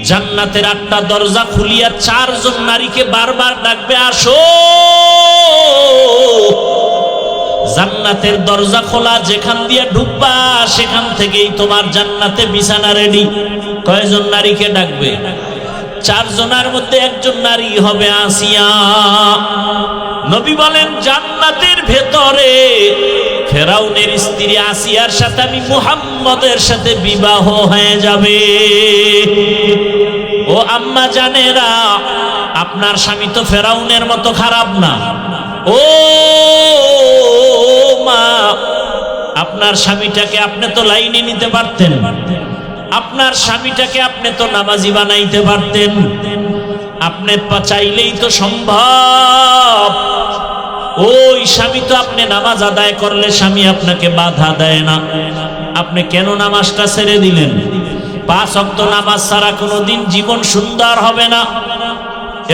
জান্নাতের 8টা দরজা খুলিয়া 4 জন নারীকে বারবার ডাকবে, আসো। জান্নাতের দরজা খোলা, যেখান দিয়ে ঢুকবা সেখান থেকেই তোমার জান্নাতে বিছানা রেডি। কয়জন নারীকে ডাকবে? 4 জনের মধ্যে একজন নারী হবে আসিয়া। নবী বলেন জান্নাতের ভেতরে ফেরাউনের স্ত্রী আসিয়ার সাথে আমি মুহাম্মদের সাথে বিবাহ হয়ে যাবে। ও আম্মা জানেরা, আপনার স্বামী তো ফেরাউনের মতো খারাপ না। ও মা, আপনার স্বামীটাকে আপনি তো লাইনে নিতে পারতেন। আপনার স্বামীটাকে আপনি তো নামাজি বানাইতে পারতেন। আপনি চাইলেই তো সম্ভব। ওই স্বামী তো আপনি নামাজ আদায় করলে স্বামী আপনাকে বাধা দেয় না। আপনি কেন নামাজটা ছেড়ে দিলেন? 5 ওয়াক্ত নামাজ ছাড়া কোনোদিন জীবন সুন্দর হবে না।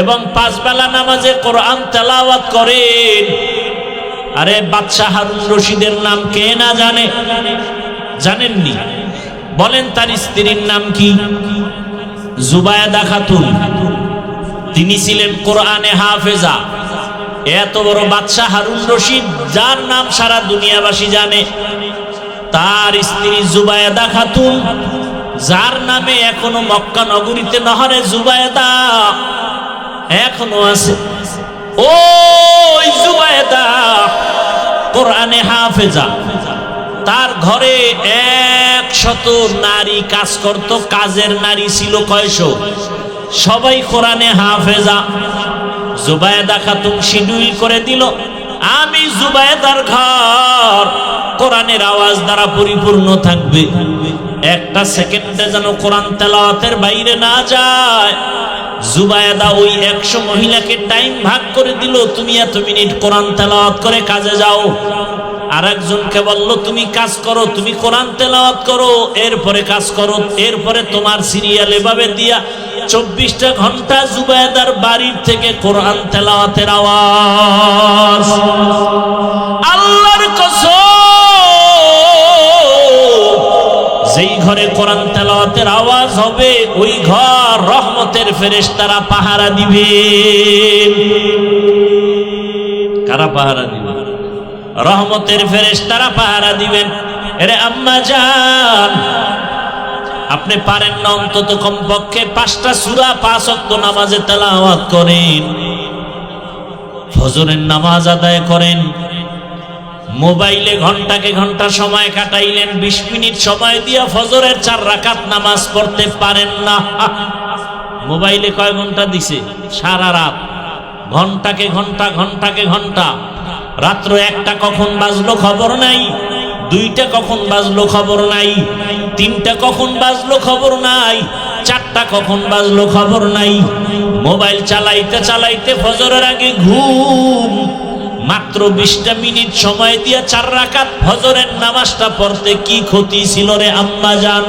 এবং 5 বেলা নামাজে কোরআন তেলাওয়াত করেন। আরে বাদশাহ হারুন রশিদের নাম কে না জানে? জানেননি? বলেন তার স্ত্রীর নাম কি? জুবায়েদা খাতুন। তিনি ছিলেন কোরআনে হাফেজা। এত বড় বাদশাহ হারুন রশিদ, যার নাম সারা দুনিয়াবাসী জানে, তার স্ত্রী জুবায়েদা খাতুন, যার নামে এখনো মক্কা নগরীতে নহরে জুবায়েদা এখনো আছে। ওই জুবায়েদা কোরআনে হাফেজা। তার ঘরে 100 নারী কাজ করত। কাজের নারী ছিল কয়শো? সবাই কোরআনে হাফেজা। জুবায়েদা খাতুন শিডিউল করে দিল, আমি জুবায়েদার ঘর কোরআনের আওয়াজ দ্বারা পরিপূর্ণ থাকবে। একটা সেকেন্ডে যেন কোরআন তেলাওয়াতের বাইরে না যায়। জুবায়েদা ওই 100 মহিলাকে টাইম ভাগ করে দিল, তুমি এত মিনিট কোরআন তেলাওয়াত করে কাজে যাও। আর একজনকে বলল তুমি কাজ করো, তুমি কোরআন তেলাওয়াত করো, এরপরে কাজ করো। এরপরে তোমার সিরিয়াল এভাবে দিয়া 24টা ঘন্টা জুবায়েদার বাড়ির থেকে কোরআন তেলাওয়াতের আওয়াজ। আল্লাহর কসম, যেই ঘরে কোরআন তেলাওয়াতের আওয়াজ হবে ওই ঘর রহমতের ফেরেশতারা পাহারা দিবে। কারা পাহারা দিবে? রহমতের ফেরেশতারা পাহারা দিবেন। এরে আম্মা জান, আপনি পারেন না অন্তত কমপক্ষে 5টা সূরা 5 ওয়াক্ত নামাজে তেলাওয়াত করেন, ফজরের নামাজ আদায় করেন। মোবাইলে ঘন্টাকে ঘন্টা সময় কাটাইলেন, 20 মিনিট সময় দিয়া ফজরের 4 রাকাত নামাজ পড়তে পারেন না। মোবাইলে কয় ঘন্টা দিছে? সারা রাত, ঘন্টাকে ঘন্টা ঘন্টাকে ঘন্টা। রাত্র 1টা কখন বাজলো খবর নাই, 2টা কখন বাজলো খবর নাই, 3টা কখন বাজলো খবর নাই, 4টা কখন বাজলো খবর নাই। মোবাইল চালাইতে চালাইতে ফজরের আগে ঘুম। মাত্র 20টা মিনিট সময় দিয়া 4 রাকাত ফজরের নামাজটা পড়তে কি ক্ষতি ছিল রে আম্মা জান?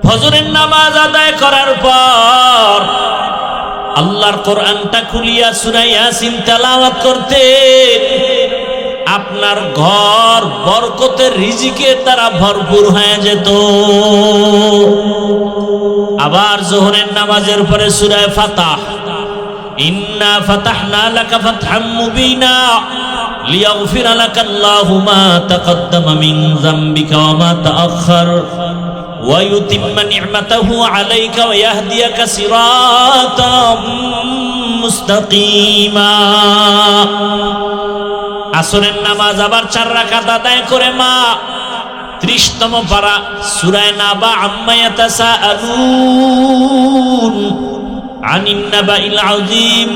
ফজরের নামাজ আদায় করার পর আল্লাহর কোরআনটা খুলিয়া সূরা ইয়াসিন তেলাওয়াত করতে আপনার ঘর বরকতের রিজিকের দ্বারা ভরপুর হয়ে যেত। আবার যোহরের নামাজের পরে সূরা ফাতাহ, ইন্না ফাতাহনা লাকা ফাতহাম মুবিনা লিয়াগফিরা লাকাল্লাহু মা তাকদ্দামা মিন যামবিকা ওয়া মা তাআখার ওয়া ইউতিম্মা নি'মাতাহু আলাইকা ওয়া ইয়াহদিয়াকা সিরাতাম মুস্তাকিমা। আসরের নামাজ আবার 4 রাকাত আদায় করে মা 30তম পারা সূরা নাবা আম্মা ইয়াতাসাআলুন আনিন নাবাইল আযীম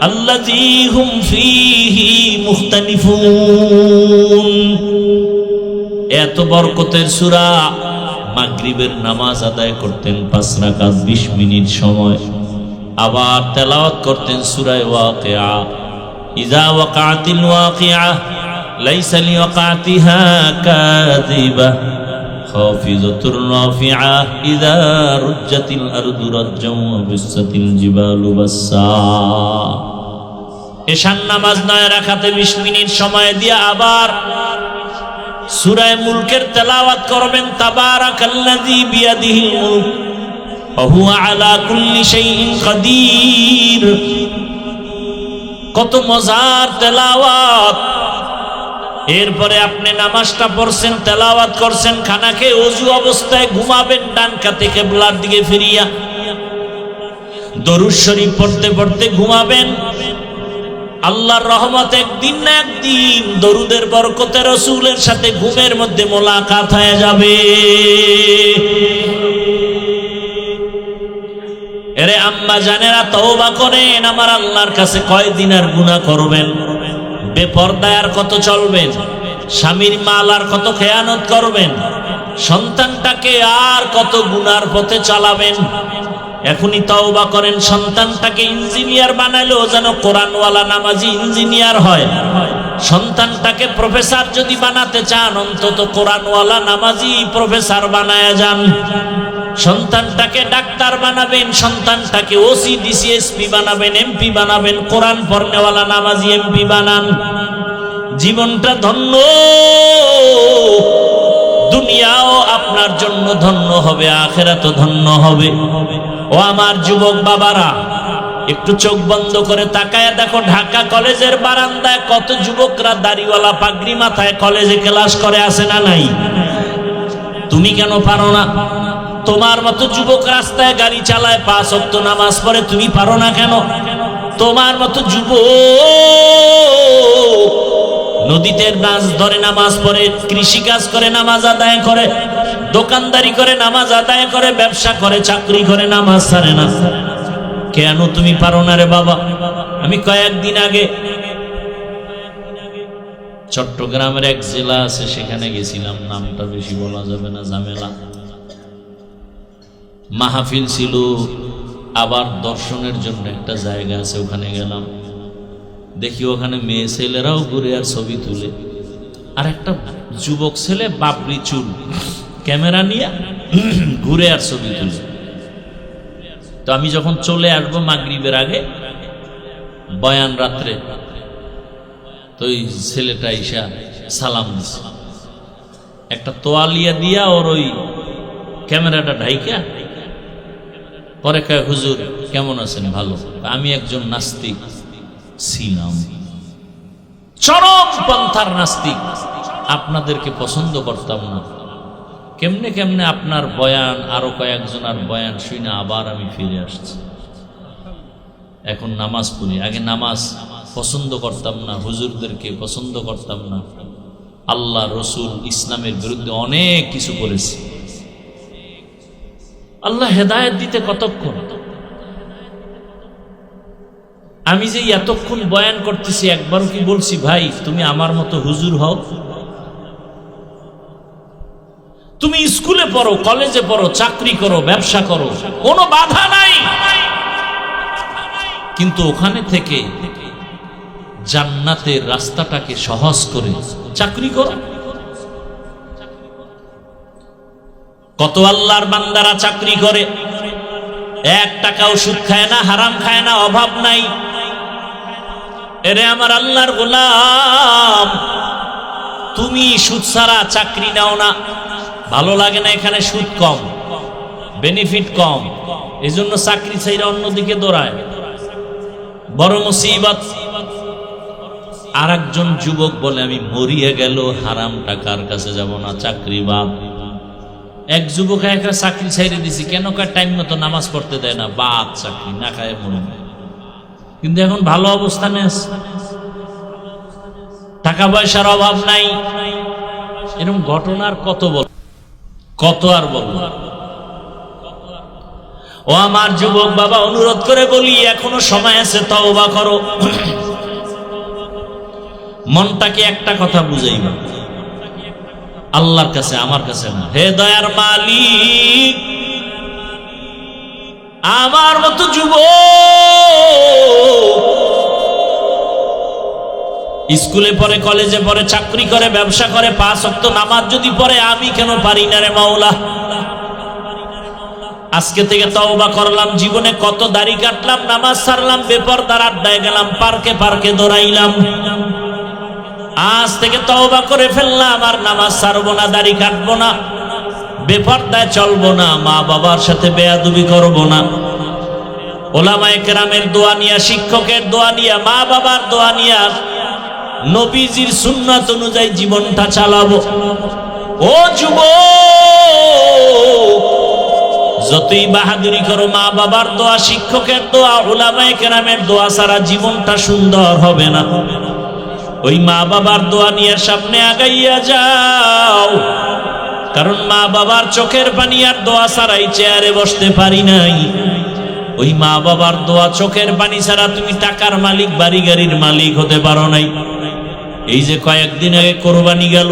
আল্লাযী হুম ফীহি মুখতালিফুন। এত বরকতের সূরা। মাগরিবের নামাজ আদায় করতেন 5 রাকাত 20 মিনিট সময়, আবার তেলাওয়াত করতেন সূরা ওয়াকিয়া। ইযা ওয়াকাতিল ওয়াকিয়া লাইসা লিওয়াকাতিহা কাযিবা খাফিজাতুর রাফিআ ইযা রুজ্জাতিল আরদু রাজ্জাও ওয়া বিসাতিল জিবালু বাসসা। এশার নামাজ 9 রাকাতে 20 মিনিট সময় দিয়ে আবার সূরা মুলকের তেলাওয়াত করবেন। তাবারাকাল্লাযী বিয়াদিহিল মুলক ওয়া হুয়া আলা কুল্লি শাইইন কাদির। কত মজার তেলাওয়াত। এরপরে আপনি নামাজটা পড়ছেন, তেলাওয়াত করছেন, খানা খেয়ে ওযু অবস্থায় ঘুমাবেন ডান কাতে কিবলার দিকে ফিরিয়া। দরুদ শরীফ পড়তে পড়তে ঘুমাবেন। আল্লাহর রহমত একদিন না একদিন দরুদের বরকতে রাসূলের সাথে ঘুমের মধ্যে মোলাকাত হয়ে যাবে। এরে আম্মা জানেরা, তওবা করেন। আমার আল্লাহর কাছে কয়দিন আর গুনাহ করবেন? বেপরদায় আর কত চলবেন? স্বামীর মাল আর কত খেয়ানত করবেন? সন্তানটাকে আর কত গুনার পথে চালাবেন? এখনই তওবা করেন। সন্তানটাকে ইঞ্জিনিয়ার বানালেও যেন কোরআনওয়ালা নামাজি ইঞ্জিনিয়ার হয়। সন্তানটাকে প্রফেসর যদি বানাতে চান, অন্তত কোরআনওয়ালা নামাজি প্রফেসর বানায়া যান। সন্তানটাকে ডাক্তার বানাবেন, সন্তানটাকে ওসি ডিসি এসপি বানাবেন, এমপি বানাবেন, কোরআন পড়নেওয়ালা নামাজি এমপি বানান। জীবনটা ধন্য, দুনিয়াও আপনার জন্য ধন্য হবে, আখিরাতও ধন্য হবে। ও আমার যুবক বাবারা, একটু চোখ বন্ধ করে তাকায় দেখো, ঢাকা কলেজের বারান্দায় কত যুবকরা দাড়িওয়ালা পাগড়ি মাথায় কলেজে ক্লাস করে, আছে না নাই? তুমি কেন পারো না? তোমার মতো যুবক রাস্তায় গাড়ি চালায়, 5 ওয়াক্ত নামাজ পড়ে, তুমি পারো না কেন? তোমার মতো যুবক নদীতে মাছ ধরে নামাজ পড়ে, কৃষি কাজ করে নামাজ আদায় করে, দোকানদারি করে নামাজ আদায় করে, ব্যবসা করে, চাকরি করে, নামাজ ছাড়ে না। কেন তুমি পারো না রে বাবা? আমি কয়েকদিন আগে চট্টগ্রামের এক জেলা আছে, সেখানে গেছিলাম, নামটা বেশি বলা যাবে না, ঝামেলা। মাহফিল ছিল, আবার দর্শনের জন্য একটা জায়গা আছে, ওখানে গেলাম। দেখি ওখানে মেয়ে ছেলেরাও ঘুরে আর ছবি তুলে, আর একটা যুবক ছেলে বাবরি চুল ক্যামেরা নিয়ে ঘুরে আর ছবি তুলে। তো আমি যখন চলে আসবো মাগরিবের আগে, বয়ান রাত্রে, তো ওই ছেলেটা ঈশা সালাম দিছে, একটা তোয়ালিয়া দিয়া ওর ওই ক্যামেরাটা ঢাইকা, পরে কয়, হুজুর কেমন আছেন? ভালো। আমি একজন নাস্তিক ছিলাম, চরম পন্থার নাস্তিক, আপনাদেরকে পছন্দ করতাম না, কেমনে কেমনে আপনার বয়ান আরো কয়েকজনের বয়ান শুনে আবার আমি ফিরে আসছি। এখন নামাজ পড়ি। আগে নামাজ পছন্দ করতাম না, হুজুরদেরকে পছন্দ করতাম না, আল্লাহ রসুল ইসলামের বিরুদ্ধে অনেক কিছু বলেছি। আল্লাহ হেদায়েত দিতে কতক্ষণ। আমি যে এতক্ষণ বয়ান করতেছি একবারও কি বলছি ভাই তুমি আমার মতো হুজুর হও? তুমি স্কুলে পড়ো, কলেজে পড়ো, চাকরি করো, ব্যবসা করো, কোনো বাধা নাই, কিন্তু ওখানে থেকে জান্নাতের রাস্তাটাকে সহজ করে চাকরি করো। কত আল্লাহর বান্দারা চাকরি করে, 1 টাকাও সুদ খায় না, হারাম খায় না, অভাব নাই। এরে আমার আল্লাহর গোলাম, তুমি সুদ ছাড়া চাকরি নাও না, ভালো লাগে না, এখানে সুদ কম, বেনিফিট কম, এজন্য চাকরি ছাইরা অন্যদিকে দৌড়ায়। বড় মুসিবত। আর একজন যুবক বলে আমি মরিয়ে গেল হারাম টাকার কাছে যাব না, চাকরি বাদ। এক যুবক একটা চাকরি ছাইরে দিছি, কেন কার টাইম মতো নামাজ পড়তে দেয় না, বাদ, চাকরি না খায় মরে। কিন্তু এখন ভালো অবস্থানে আছে, টাকা পয়সার অভাব নাই। এরকম ঘটনার কত আর বলব। ও আমার যুবক বাবা, অনুরোধ করে বলি এখনো সময় আছে, তওবা করো। মনটাকে একটা কথা বুঝাইবা, আল্লাহর কাছে, আমার কাছে না। হে দয়ার মালিক, আমার মতো যুবক স্কুলে পড়ে, কলেজে পড়ে, চাকরি করে, ব্যবসা করে, 5 ওয়াক্ত নামাজ যদি পড়ে, আমি কেন পারি না রে মাওলা? আজকে থেকে তওবা করলাম। জীবনে কত দাড়ি কাটলাম, নামাজ ছাড়লাম, বেপরদার আড্ডায় গেলাম, পার্কে পার্কে দৌড়াইলাম। আজ থেকে তওবা করে ফেললাম, আর নামাজ ছাড়বো না, দাড়ি কাটবো না, বেপরদায় চলবো না, মা বাবার সাথে বেয়াদবি করবো না। ওলামায়ে কেরামের দোয়া নিয়া, শিক্ষকের দোয়া নিয়া, মা বাবার দোয়া নিয়া, নবীজির সুন্নাত অনুযায়ী জীবনটা চালাবো। ও যুবক, যতই বাহাদুরি করো, মা বাবার দোয়া, শিক্ষকের দোয়া, উলামায়ে কেরামের দোয়া ছাড়া জীবনটা সুন্দর হবে না। ওই মা বাবার দোয়া নিয়ে সামনে আগাইয়া যাও, কারণ মা বাবার চোখের পানি আর দোয়া ছাড়াই চেয়ারে বসতে পারি নাই। ওই মা বাবার দোয়া, চোখের পানি ছাড়া তুমি টাকার মালিক, বাড়ি গাড়ির মালিক হতে পারো নাই। এই যে কয়েকদিন আগে কোরবানি গেল,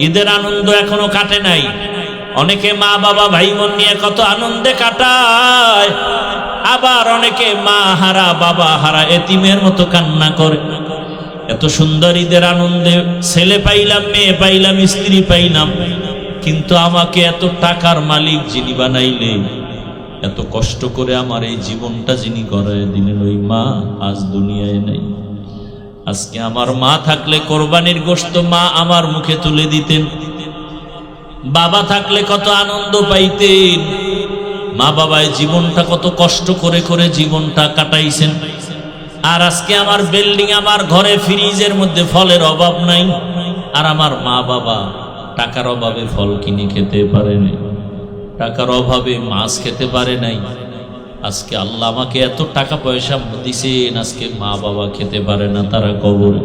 ঈদের আনন্দ এখনো কাটে নাই। অনেকে মা বাবা ভাই বোন নিয়ে কত আনন্দে কাটায়, আবার অনেকে মা হারা, বাবা হারা, এতিমের মতো কান্না করে। এত সুন্দর ঈদের আনন্দে ছেলে পাইলাম, মেয়ে পাইলাম, স্ত্রী পাইলাম, কিন্তু আমাকে এত টাকার মালিক যিনি বানাইলেন, এত কষ্ট করে আমার এই জীবনটা যিনি করায় দিলেন, ওই মা আজ দুনিয়ায় নেই। আজকে আমার মা থাকলে কোরবানির গোশত মা আমার মুখে তুলে দিতেন, বাবা থাকলে কত আনন্দ পাইতেন। মা বাবায় জীবনটা কত কষ্ট করে করে জীবনটা কাটাইছেন। আর আজকে আমার বিল্ডিং, আমার ঘরে ফ্রিজের মধ্যে ফলের অভাব নাই, আর আমার মা বাবা টাকার অভাবে ফল কিনে খেতে পারে নাই, টাকার অভাবে মাছ খেতে পারে নাই। আজকে আল্লাহ আমাকে এত টাকা পয়সা দিছেন, আজকে মা বাবা খেতে পারে না, তারা কবরে।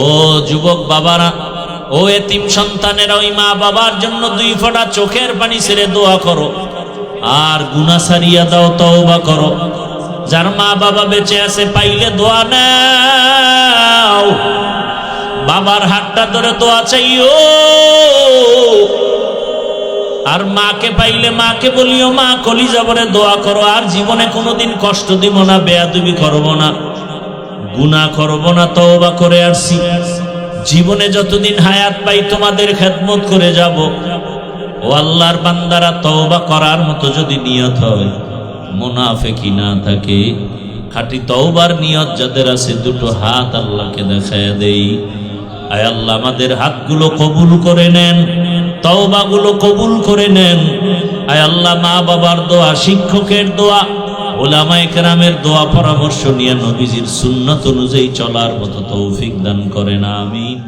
ও যুবক বাবারা, ও এতিম সন্তানেরা, ওই মা বাবার জন্য 2 ফোঁটা চোখের পানি ছেড়ে দোয়া করো, আর গুনাহ সারিয়া দাও, তওবা করো। যার মা বাবা বেঁচে আছে, পাইলে দোয়া নাও, বাবার হাতটা ধরে দোয়া চাইও। আর মাকে পাইলে মাকে বলিও, মা কলিজা ভরে দোয়া করো। আর জীবনে কোনোদিন কষ্ট দিব না, বেয়াদবি করব না, গুনাহ করব না, তওবা করে আসছি। জীবনে যতদিন হায়াত পাই তোমাদের খেদমত করে যাব। ও আল্লাহর বান্দারা, তওবা করার মতো যদি নিয়ত হয়, মুনাফিকি না থাকে, খাঁটি তওবার নিয়ত যাদের আছে, 2টো হাত আল্লাহকে দেখায় দেই। আয় আল্লাহ, আমাদের হাতগুলো কবুল করে নেন, তওবাগুলো কবুল করে নেন। আয় আল্লাহ, মা বাবার দোয়া, শিক্ষকের দোয়া, উলামায়ে কেরামের দোয়া পরামর্শ নিয়ে নবীজির সুন্নাত অনুযায়ী চলার মতো তৌফিক দান করেন, আমিন।